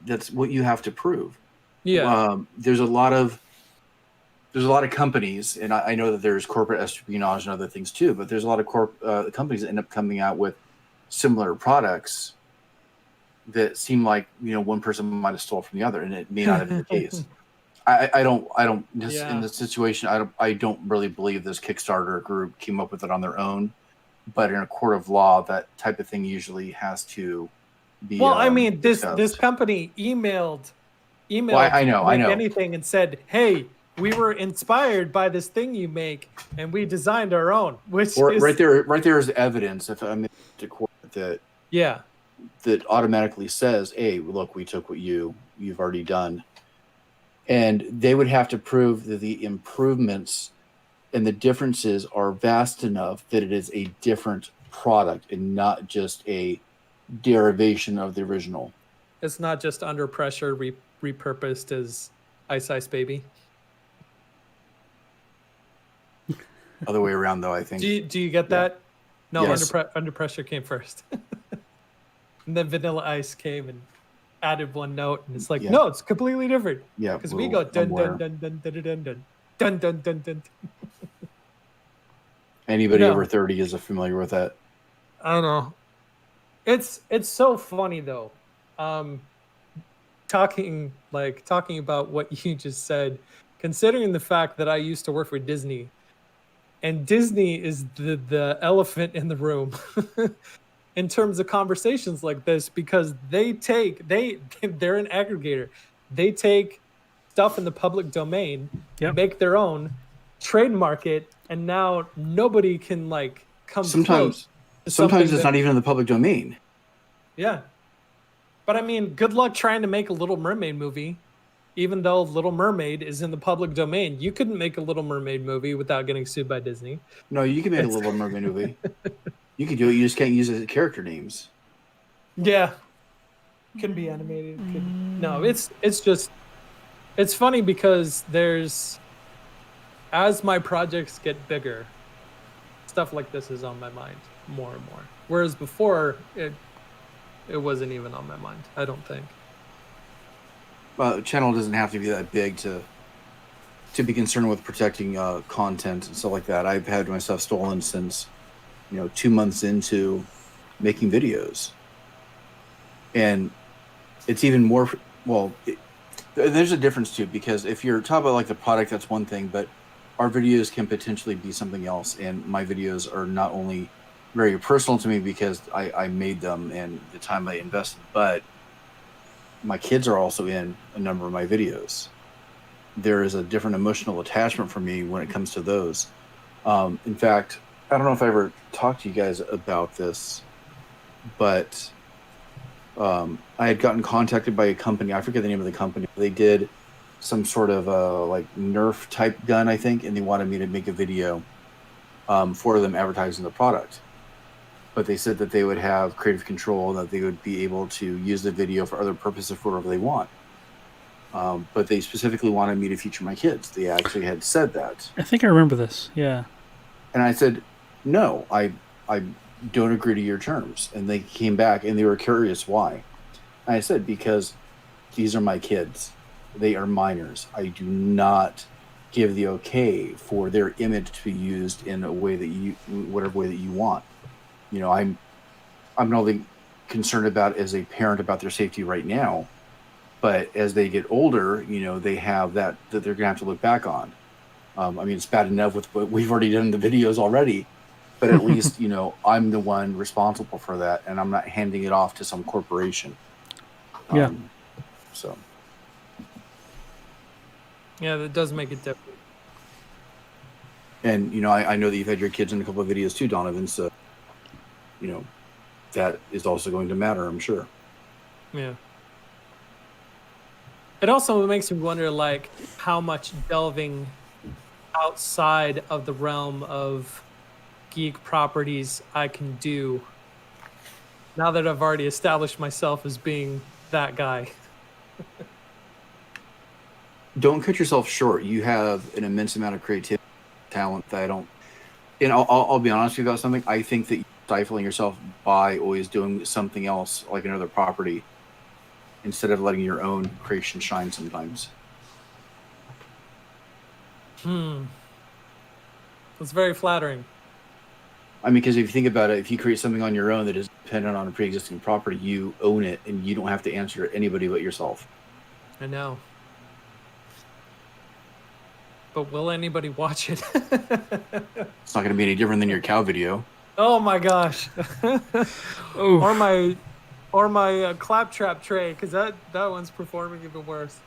that's what you have to prove. Yeah. There's a lot of companies, and I know that there's corporate espionage and other things too, but there's a lot of companies that end up coming out with similar products that seem like, one person might have stole from the other, and it may not have been the case. I don't in this situation, I don't really believe this Kickstarter group came up with it on their own, but in a court of law, that type of thing usually has to be. Well, I mean, this discussed. company emailed Well, I know. anything and said, "Hey, we were inspired by this thing you make, and we designed our own." Which is right there is evidence. If I'm to court that automatically says, "Hey, look, we took what you've already done," and they would have to prove that the improvements and the differences are vast enough that it is a different product and not just a derivation of the original. It's not just under pressure repurposed as Ice Ice Baby. Other way around, though, I think. Do you get that? No, yes. Under Pressure came first. And then Vanilla Ice came and added one note, and it's like, no, it's completely different. Yeah, because we go dun dun dun dun dun dun dun dun dun dun dun. Anybody over 30 is familiar with that. I don't know. It's so funny though. talking about what you just said, considering the fact that I used to work for Disney, and Disney is the elephant in the room in terms of conversations like this, because they're an aggregator. They take stuff in the public domain, Yep. make their own, trademark it, and now nobody can like come close Sometimes to sometimes something it's not even in the public domain. yeah. But I mean, good luck trying to make a Little Mermaid movie, even though Little Mermaid is in the public domain. You couldn't make a Little Mermaid movie without getting sued by Disney. No, you can make a Little Mermaid movie. You can do it. You just can't use it as character names. Yeah. Can be animated. No, it's just it's funny because as my projects get bigger, stuff like this is on my mind more and more. Whereas before it wasn't even on my mind, I don't think. The channel doesn't have to be that big to be concerned with protecting content and stuff like that. I've had my stuff stolen since 2 months into making videos, and it's even more there's a difference too, because if you're talking about like the product, that's one thing, but our videos can potentially be something else. And my videos are not only very personal to me because I made them and the time I invested, but my kids are also in a number of my videos. There is a different emotional attachment for me when it comes to those. In fact, I don't know if I ever talked to you guys about this, but I had gotten contacted by a company. I forget the name of the company. They did some sort of like Nerf type gun, I think, and they wanted me to make a video for them advertising the product. But they said that they would have creative control, that they would be able to use the video for other purposes for whatever they want. But they specifically wanted me to feature my kids. They actually had said that. I think I remember this. Yeah. And I said, no, I don't agree to your terms. And they came back and they were curious why. And I said, because these are my kids. They are minors. I do not give the okay for their image to be used in a way that whatever way that you want. I'm not only concerned about as a parent about their safety right now, but as they get older, they have that they're gonna have to look back on. I mean, it's bad enough with what we've already done in the videos already, but at least I'm the one responsible for that, and I'm not handing it off to some corporation. Yeah. So. Yeah, that does make it different. And I know that you've had your kids in a couple of videos too, Donovan. So that is also going to matter, I'm sure. Yeah. It also makes me wonder, like, how much delving outside of the realm of geek properties I can do now that I've already established myself as being that guy. Don't cut yourself short. You have an immense amount of creativity, talent that I don't. And I'll be honest with you about something. I think that you're stifling yourself by always doing something else, like another property, instead of letting your own creation shine sometimes. It's very flattering. I mean, because if you think about it, if you create something on your own that is dependent on a pre-existing property, you own it, and you don't have to answer to anybody but yourself. I know. But will anybody watch it? It's not going to be any different than your cow video. Oh my gosh. Or my claptrap tray, because that one's performing even worse.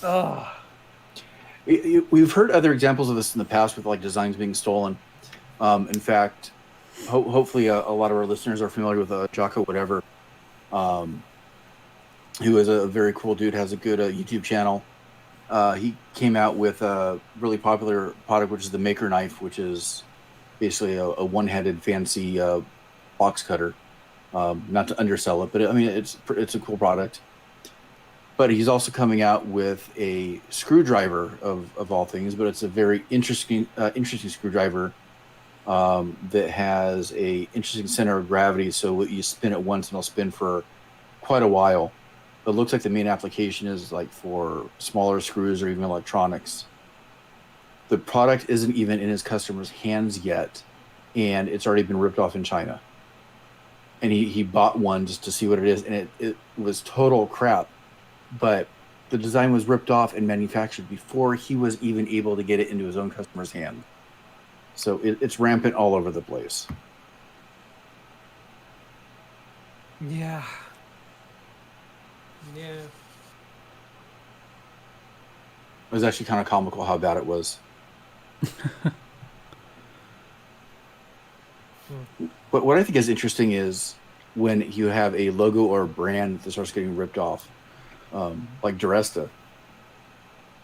Oh. We've heard other examples of this in the past with like designs being stolen. In fact, hopefully a lot of our listeners are familiar with Jocko Whatever, who is a very cool dude, has a good YouTube channel. He came out with a really popular product, which is the Maker Knife, which is basically a one-handed fancy box cutter. Not to undersell it, but I mean it's a cool product. But he's also coming out with a screwdriver of all things, but it's a very interesting screwdriver that has a interesting center of gravity. So you spin it once and it'll spin for quite a while. It looks like the main application is like for smaller screws or even electronics. The product isn't even in his customers' hands yet, and it's already been ripped off in China. and he bought one just to see what it is, and it was total crap. But the design was ripped off and manufactured before he was even able to get it into his own customer's hand. So it's rampant all over the place. Yeah. Yeah. It was actually kind of comical how bad it was. But what I think is interesting is when you have a logo or a brand that starts getting ripped off, like Duresta.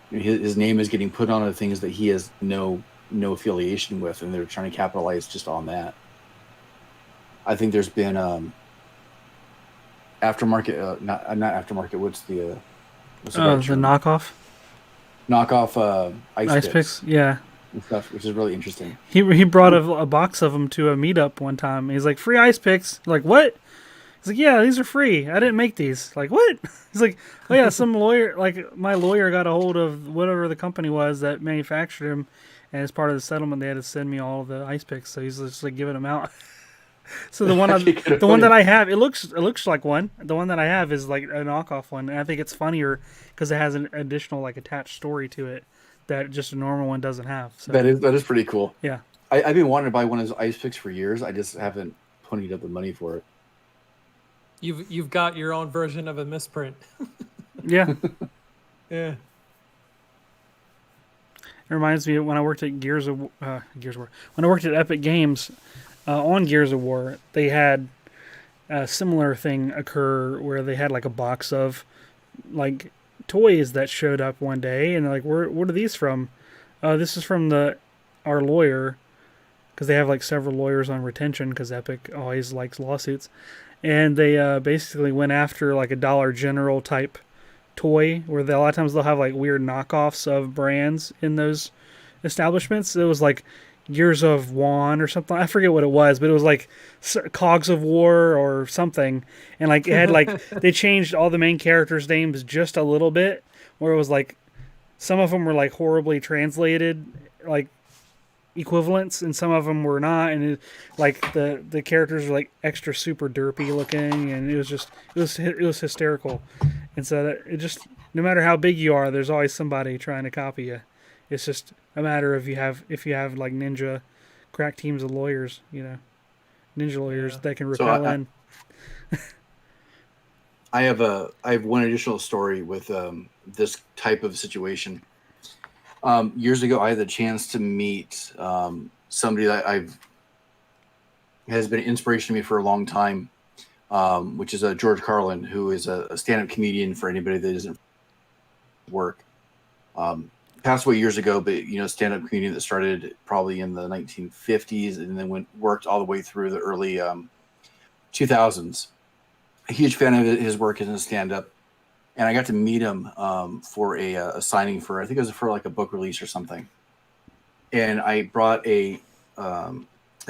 His name is getting put on the things that he has no affiliation with, and they're trying to capitalize just on that. I think there's been aftermarket, not aftermarket. What's the knockoff ice picks, yeah, and stuff, which is really interesting. He brought a box of them to a meetup one time. He's like, free ice picks. Like, what? He's like, yeah, these are free. I didn't make these. Like, what? He's like, oh yeah, some lawyer, like my lawyer got a hold of whatever the company was that manufactured him, and as part of the settlement, they had to send me all of the ice picks. So he's just like giving them out. So the one that I have, it looks like one. The one that I have is like a knockoff one, and I think it's funnier because it has an additional like attached story to it that just a normal one doesn't have. So that is pretty cool. Yeah, I've been wanting to buy one of those ice picks for years. I just haven't ponied up the money for it. You've got your own version of a misprint. Yeah. Yeah. It reminds me of when I worked at Gears of War. When I worked at Epic Games, on Gears of War, they had a similar thing occur where they had like a box of like toys that showed up one day, and they're like, what are these from? This is from our lawyer, because they have like several lawyers on retention because Epic always likes lawsuits. And they basically went after like a Dollar General type toy where a lot of times they'll have like weird knockoffs of brands in those establishments. It was like Gears of Juan or something. I forget what it was, but it was like Cogs of War or something. And like it had like they changed all the main characters' names just a little bit, where it was like some of them were like horribly translated, like equivalents, and some of them were not, and like the characters were like extra super derpy looking, and it was hysterical. And so that it just, no matter how big you are, there's always somebody trying to copy you. It's just a matter of if you have like ninja crack teams of lawyers, ninja lawyers that can repel in. I have one additional story with this type of situation. Years ago, I had the chance to meet somebody that has been an inspiration to me for a long time, which is George Carlin, who is a stand-up comedian for anybody that doesn't work. Passed away years ago, but stand-up comedian that started probably in the 1950s and then worked all the way through the early 2000s. A huge fan of his work as a stand-up. And I got to meet him for a signing for, I think it was for like a book release or something. And I brought a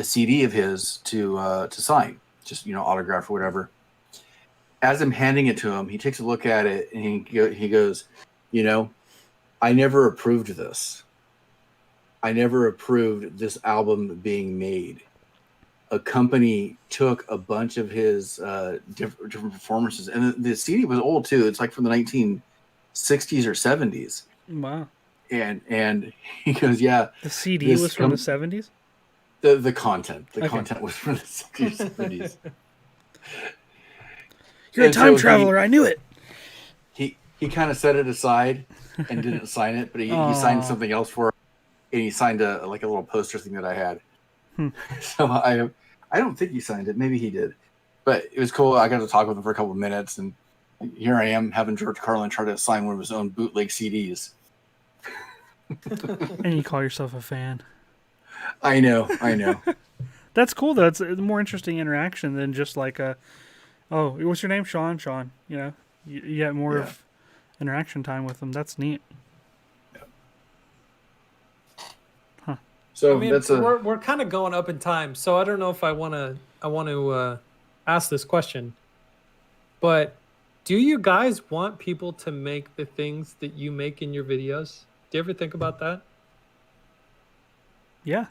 CD of his to sign, just autograph or whatever. As I'm handing it to him, he takes a look at it and he goes, I never approved this. I never approved this album being made. A company took a bunch of his different performances, and the CD was old too. It's like from the 1960s or 70s. Wow. And he goes, yeah. The CD was from the 70s? The content. The content was from the 60s, 70s. You're a time traveler. I knew it. He kind of set it aside and didn't sign it, but he signed something else for it, and he signed a little poster thing that I had. So I don't think he signed it. Maybe he did. But it was cool. I got to talk with him for a couple of minutes, and here I am having George Carlin try to sign one of his own bootleg CDs. And you call yourself a fan. I know. That's cool, though. It's a more interesting interaction than just like what's your name? Sean. You get more of interaction time with them. That's neat. So we're kind of going up in time, so I don't know if I want to ask this question. But do you guys want people to make the things that you make in your videos? Do you ever think about that? Yeah.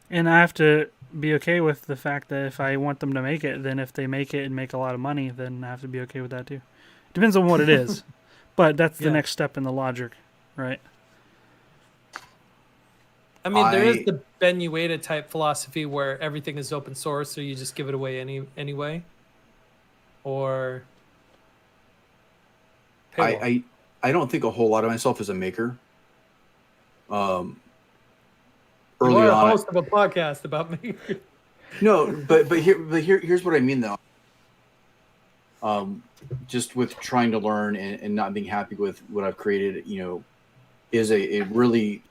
And I have to be okay with the fact that if I want them to make it, then if they make it and make a lot of money, then I have to be okay with that too. Depends on what it is. But that's the next step in the logic, right? I mean, there is the Ben Ueda type philosophy where everything is open source, so you just give it away anyway. Or I don't think a whole lot of myself as a maker. Early you are a on, host of a podcast about me. No, but here's what I mean though. Just with trying to learn and not being happy with what I've created, is a really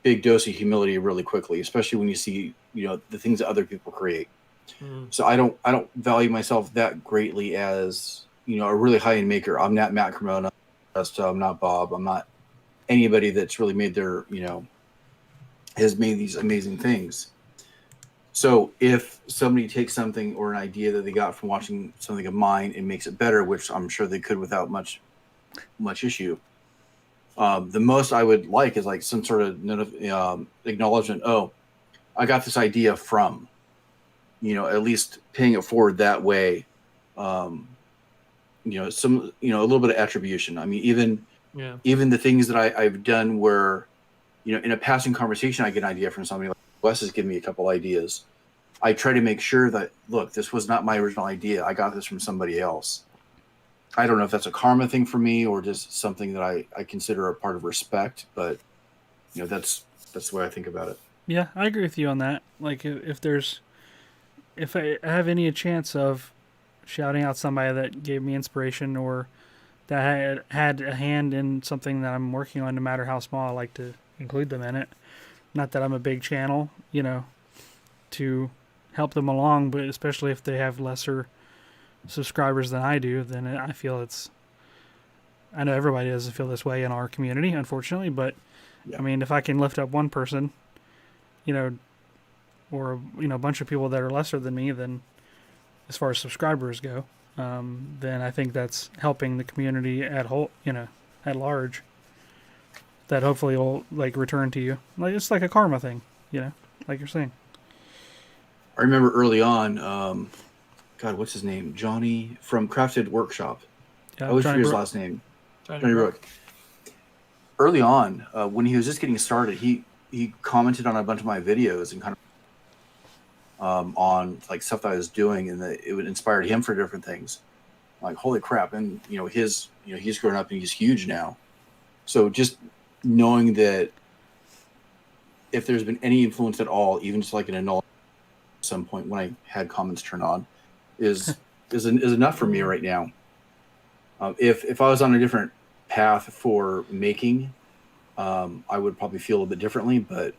big dose of humility really quickly, especially when you see, the things that other people create. So I don't value myself that greatly as, a really high-end maker. I'm not Matt Cremona. I'm not Bob. I'm not anybody that's really made has made these amazing things. So if somebody takes something or an idea that they got from watching something of mine and makes it better, which I'm sure they could without much issue, the most I would like is like some sort of acknowledgement. Oh, I got this idea from, at least paying it forward that way. Some, a little bit of attribution. I mean, even the things that I've done where, in a passing conversation, I get an idea from somebody. Like Wes has given me a couple ideas. I try to make sure that, look, this was not my original idea. I got this from somebody else. I don't know if that's a karma thing for me or just something that I consider a part of respect, but that's the way I think about it. Yeah, I agree with you on that. Like if I have any chance of shouting out somebody that gave me inspiration or that had a hand in something that I'm working on, no matter how small, I like to include them in it. Not that I'm a big channel, to help them along, but especially if they have lesser subscribers than I do, then I feel I know everybody doesn't feel this way in our community, unfortunately, but I mean, if I can lift up one person, or, a bunch of people that are lesser than me, then as far as subscribers go, then I think that's helping the community at large. That hopefully will return to you. Like it's like a karma thing, like you're saying. I remember early on, God, what's his name? Johnny from Crafted Workshop. Yeah, I always forget his last name. Johnny Rook. Early on, when he was just getting started, he commented on a bunch of my videos and kind of on like stuff that I was doing, and that it would inspire him for different things. Like, holy crap! And he's grown up and he's huge now. So just knowing that if there's been any influence at all, even just like an annul at some point when I had comments turned on, is enough for me right now. If I was on a different path for making, I would probably feel a little bit differently, but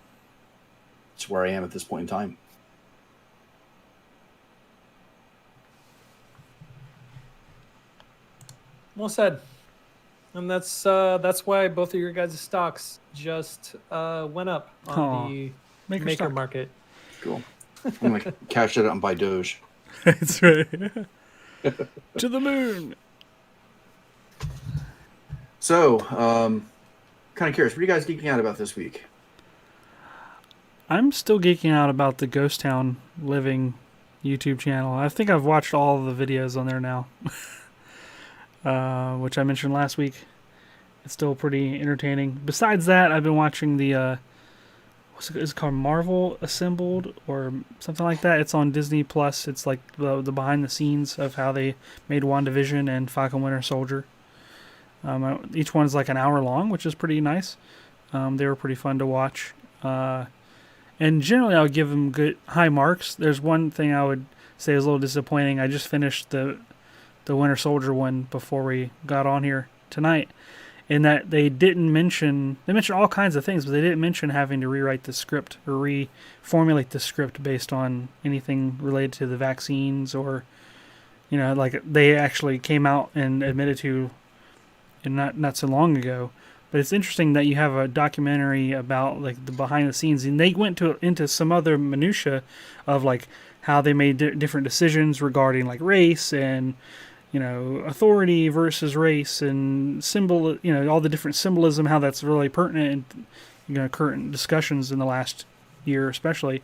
it's where I am at this point in time. Well said. And that's why both of your guys' stocks just went up on the maker market. Cool. I'm going to cash it out and buy Doge. That's right. To the moon. So, kind of curious, what are you guys geeking out about this week? I'm still geeking out about the Ghost Town Living YouTube channel. I think I've watched all of the videos on there now. Which I mentioned last week. It's still pretty entertaining. Besides that, I've been watching the it's called Marvel Assembled or something like that. It's on Disney Plus. It's like the behind the scenes of how they made WandaVision and Falcon Winter Soldier. Each one's like an hour long, which is pretty nice. They were pretty fun to watch. And generally, I would give them good high marks. There's one thing I would say is a little disappointing. I just finished the Winter Soldier one before we got on here tonight, in that they mentioned all kinds of things, but they didn't mention having to rewrite the script or reformulate the script based on anything related to the vaccines or, like they actually came out and admitted to, and not so long ago. But it's interesting that you have a documentary about like the behind the scenes, and they went into some other minutia of like how they made different decisions regarding like race and authority versus race and symbol, all the different symbolism, how that's really pertinent in current discussions in the last year especially.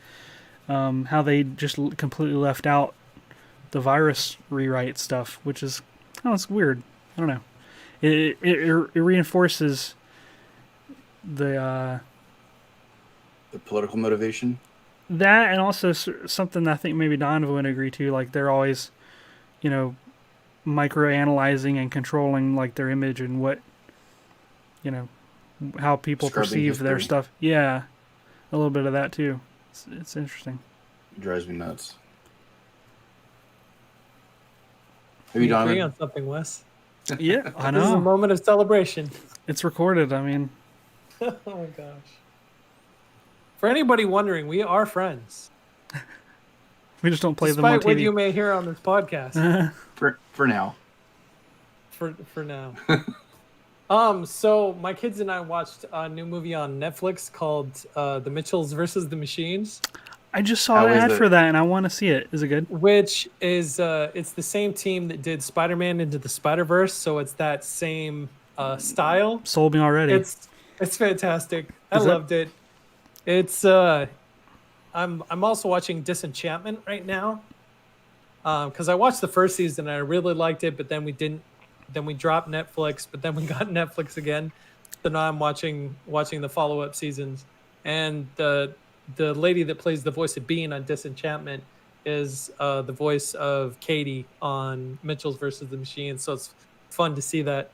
how they just completely left out the virus rewrite stuff, which is, oh, it's weird. I don't know. It reinforces the The political motivation. that, and also something that I think maybe Donovan would agree to. Like they're always, you know, micro analyzing and controlling like their image and what, you know, how people Scrubbing perceive their history. stuff. Yeah, a little bit of that too. It's interesting. It drives me nuts. Maybe We agree Donovan. on something, Wes. Yeah, I This is a know. moment of celebration. It's recorded. I mean, Oh my gosh. For anybody wondering, we are friends. we just don't play them on Despite what TV. you may hear on this podcast. For now. For now. So my kids and I watched a new movie on Netflix called The Mitchells versus the Machines, I just saw How an is ad it? for that, and I want to see it. Is it good? which is it's the same team that did Spider-Man Into the Spider-Verse, so it's that same style. Sold me already. It's fantastic. I Is that- loved it. It's I'm also watching Disenchantment right now. Because I watched the first season and I really liked it, but then we didn't. Then we dropped Netflix, but then we got Netflix again. So now I'm watching the follow-up seasons, and the lady that plays the voice of Bean on Disenchantment is the voice of Katie on Mitchell's versus the Machines. So it's fun to see that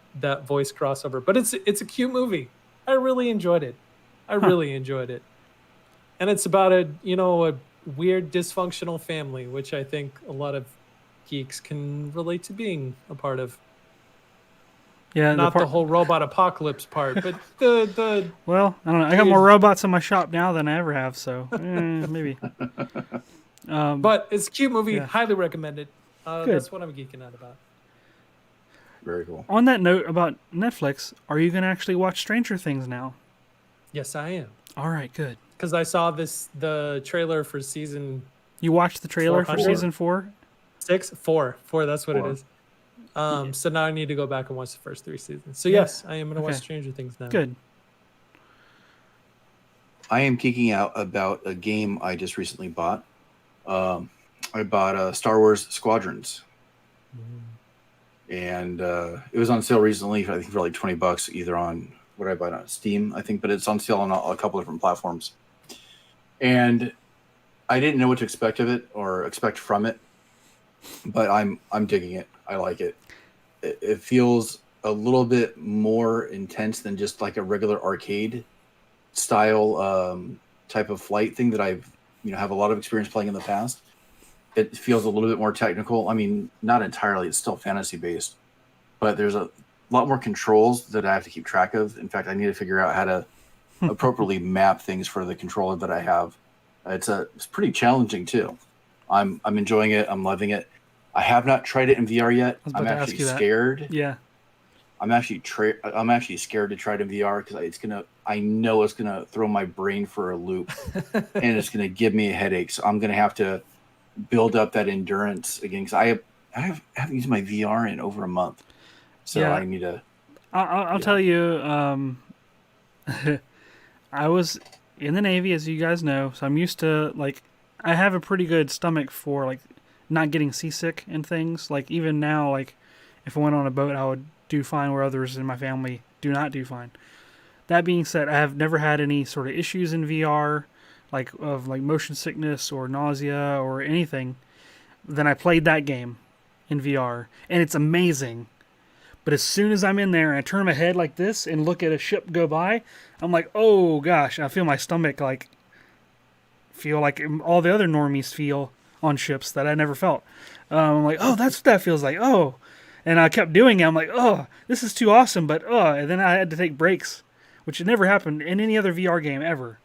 voice crossover. But it's a cute movie. I really enjoyed it. I really enjoyed it, and it's about a weird dysfunctional family, which I think a lot of geeks can relate to being a part of. Yeah, Not the whole robot apocalypse part, but the Well, I don't know. I got more robots in my shop now than I ever have, so maybe. but it's a cute movie. Yeah. Highly recommended. Good. That's what I'm geeking out about. Very cool. On that note about Netflix, are you going to actually watch Stranger Things now? Yes, I am, All right, good. because I saw the trailer for season You watched the trailer for 400? season 4? 4. That's what 4. it is. So now I need to go back and watch the first 3 seasons. So yes, I am going to watch Okay. Stranger Things now. Good. I am geeking out about a game I just recently bought. I bought Star Wars Squadrons, and it was on sale recently. I think for like $20, either on what did I buy it on Steam, I think, but it's on sale on a couple different platforms. And I didn't know what to expect of it or expect from it, but I'm digging it. I like it. It feels a little bit more intense than just like a regular arcade style type of flight thing that I've have a lot of experience playing in the past. It feels a little bit more technical. I mean, not entirely. It's still fantasy based, but there's a lot more controls that I have to keep track of. In fact, I need to figure out how to appropriately map things for the controller that I have. It's pretty challenging too. I'm enjoying it. I'm loving it. I have not tried it in VR yet. was about I'm to ask actually you that. scared. Yeah. I'm actually scared to try it in VR because I know it's gonna throw my brain for a loop and it's gonna give me a headache. So I'm gonna have to build up that endurance again because I haven't used my VR in over a month. So Yeah. I need to. I'll tell you, I was in the Navy, as you guys know, so I'm used to, like, I have a pretty good stomach for, like, not getting seasick and things. Like, even now, like, if I went on a boat, I would do fine where others in my family do not do fine. That being said, I have never had any sort of issues in VR, like, of, like, motion sickness or nausea or anything. Then I played that game in VR, and it's amazing. But as soon as I'm in there and I turn my head like this and look at a ship go by, I'm like, oh gosh, I feel my stomach feel like all the other normies feel on ships that I never felt. I'm like, oh, that's what that feels like. Oh, and I kept doing it. I'm like, oh, this is too awesome. But and then I had to take breaks, which had never happened in any other VR game ever.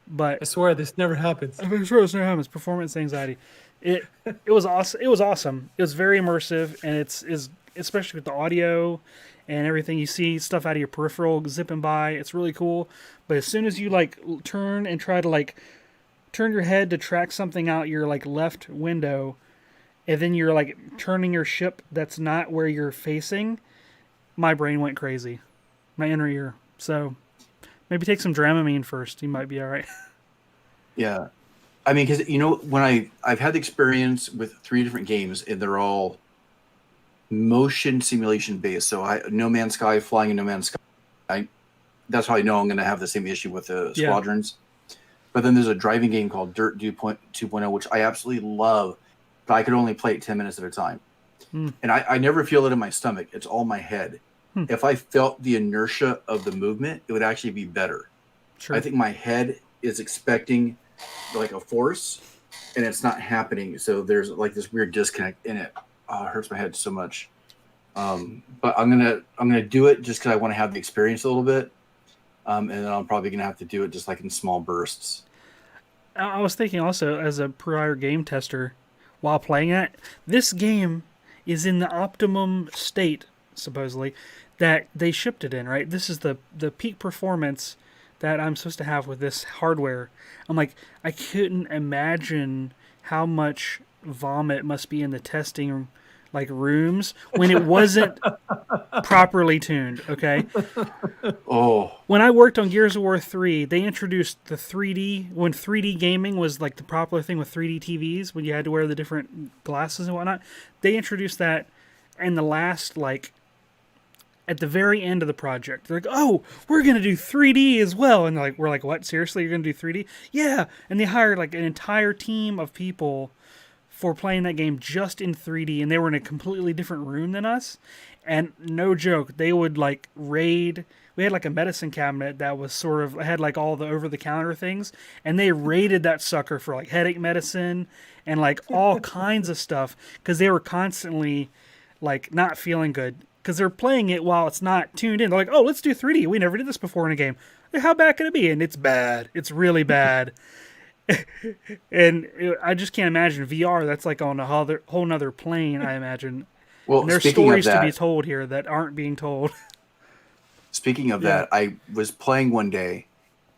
But I swear this never happens. I'm sure it's never happens. Performance anxiety. It was awesome. It was awesome. It was very immersive, and it's especially with the audio and everything. You see stuff out of your peripheral zipping by. It's really cool. But as soon as you like turn and try to like turn your head to track something out your like left window, and then you're like turning your ship that's not where you're facing, my brain went crazy. My inner ear. So maybe take some Dramamine first. You might be all right. Yeah, I mean, because when I've had the experience with 3 different games, and they're all motion simulation based. So No Man's Sky, flying in No Man's Sky. That's how I know I'm going to have the same issue with the Squadrons. But then there's a driving game called Dirt 2.0, which I absolutely love, but I could only play it 10 minutes at a time. And I never feel it in my stomach. It's all my head. If I felt the inertia of the movement, it would actually be better. Sure. I think my head is expecting like a force, and it's not happening. So there's like this weird disconnect in it. Oh, it hurts my head so much. But I'm gonna do it just because I want to have the experience a little bit. And then I'm probably gonna have to do it just like in small bursts. I was thinking also, as a prior game tester, while playing it, this game is in the optimum state, supposedly, that they shipped it in, right? This is the peak performance that I'm supposed to have with this hardware. I'm like, I couldn't imagine how much vomit must be in the testing like rooms when it wasn't properly tuned, okay? Oh. When I worked on Gears of War 3, they introduced the 3D, when 3D gaming was like the popular thing with 3D TVs, when you had to wear the different glasses and whatnot. They introduced that in the last, like, at the very end of the project. They're like, oh, we're going to do 3D as well. And we're like, what? Seriously, you're going to do 3D? Yeah. And they hired like an entire team of people for playing that game just in 3D, and they were in a completely different room than us. And no joke, they would like raid. We had like a medicine cabinet that was sort of had like all the over-the-counter things, and they raided that sucker for like headache medicine and like all kinds of stuff because they were constantly like not feeling good because they're playing it while it's not tuned in. They're like, oh, let's do 3D. We never did this before in a game. How bad can it be? And it's bad. It's really bad. And I just can't imagine VR. That's like on a whole nother plane, I imagine. Well, and there's stories to be told here that aren't being told. Speaking of that, I was playing one day,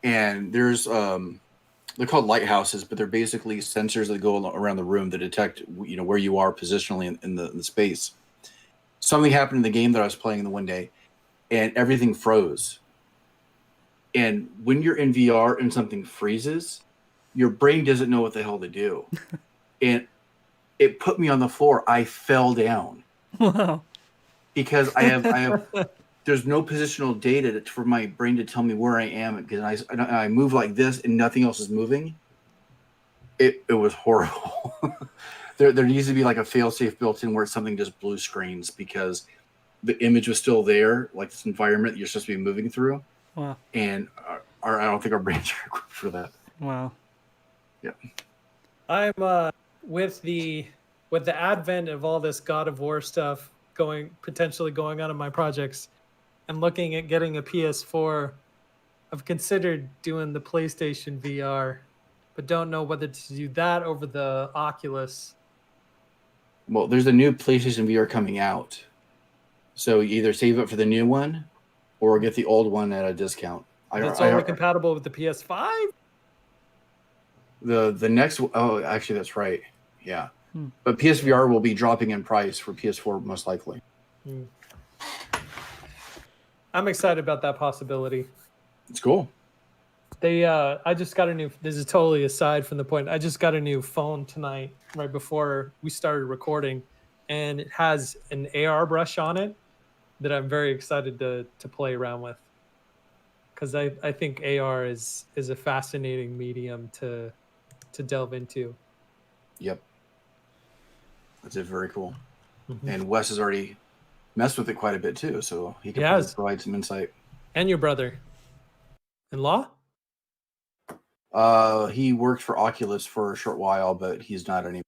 and there's they're called lighthouses, but they're basically sensors that go around the room that detect where you are positionally in the space. Something happened in the game that I was playing in the one day, and everything froze. And when you're in VR and something freezes, your brain doesn't know what the hell to do. And it put me on the floor. I fell down. Wow. Because I have there's no positional data for my brain to tell me where I am, because I move like this and nothing else is moving. It was horrible. There needs to be like a fail-safe built in where something just blue screens, because the image was still there, like this environment that you're supposed to be moving through. Wow. And I don't think our brains are equipped for that. Wow. Yeah. I'm with the advent of all this God of War stuff potentially going on in my projects, and looking at getting a PS4. I've considered doing the PlayStation VR, but don't know whether to do that over the Oculus. Well, there's a new PlayStation VR coming out, so you either save it for the new one or get the old one at a discount. It's only compatible with the PS5? The next, oh, actually, that's right. Yeah. But PSVR will be dropping in price for PS4 most likely. I'm excited about that possibility. It's cool. I just got this is totally aside from the point. I just got a new phone tonight, right before we started recording, and it has an AR brush on it that I'm very excited to play around with. Because I think AR is a fascinating medium to delve into. Yep. That's very cool. And Wes has already messed with it quite a bit too, so he can provide some insight. And your brother-in-law? He worked for Oculus for a short while, but he's not anymore.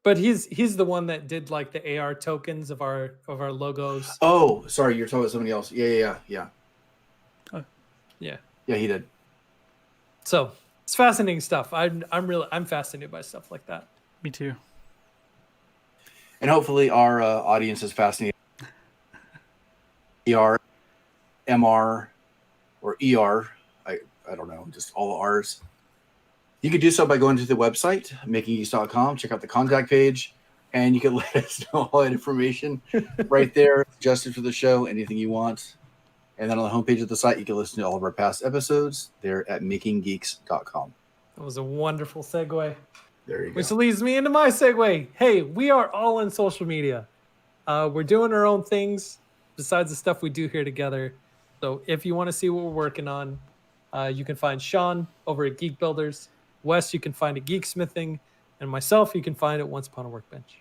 But he's the one that did like the AR tokens of our logos. Oh, sorry, you're talking about somebody else. Yeah. Oh, yeah. Yeah, he did. So it's fascinating stuff. I'm fascinated by stuff like that. Me too. And hopefully our audience is fascinated. ER, MR, or ER. I don't know, just all the R's. You can do so by going to the website, makinggeeks.com, check out the contact page, and you can let us know all that information right there, suggested for the show, anything you want. And then on the homepage of the site, you can listen to all of our past episodes there at makinggeeks.com. That was a wonderful segue. There you go. Which leads me into my segue. Hey, we are all in social media. We're doing our own things besides the stuff we do here together. So if you want to see what we're working on, you can find Sean over at Geek Builders. Wes, you can find at Geeksmithing. And myself, you can find at Once Upon a Workbench.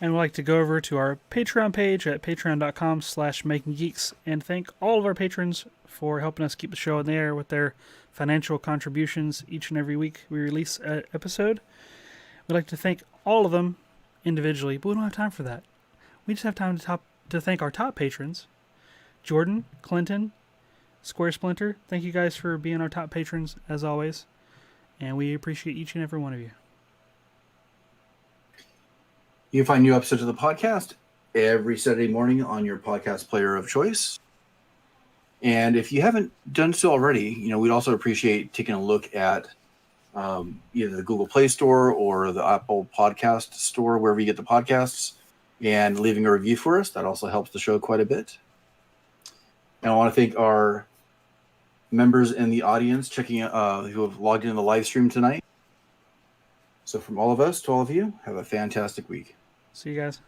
And we'd like to go over to our Patreon page at patreon.com/makinggeeks and thank all of our patrons for helping us keep the show in the air with their financial contributions each and every week we release an episode. We'd like to thank all of them individually, but we don't have time for that. We just have time to thank our top patrons. Jordan, Clinton, Square Splinter, thank you guys for being our top patrons as always. And we appreciate each and every one of you. You can find new episodes of the podcast every Saturday morning on your podcast player of choice. And if you haven't done so already, we'd also appreciate taking a look at either the Google Play Store or the Apple Podcast Store, wherever you get the podcasts, and leaving a review for us. That also helps the show quite a bit. And I want to thank our members in the audience who have logged into the live stream tonight. So from all of us to all of you, have a fantastic week. See you guys.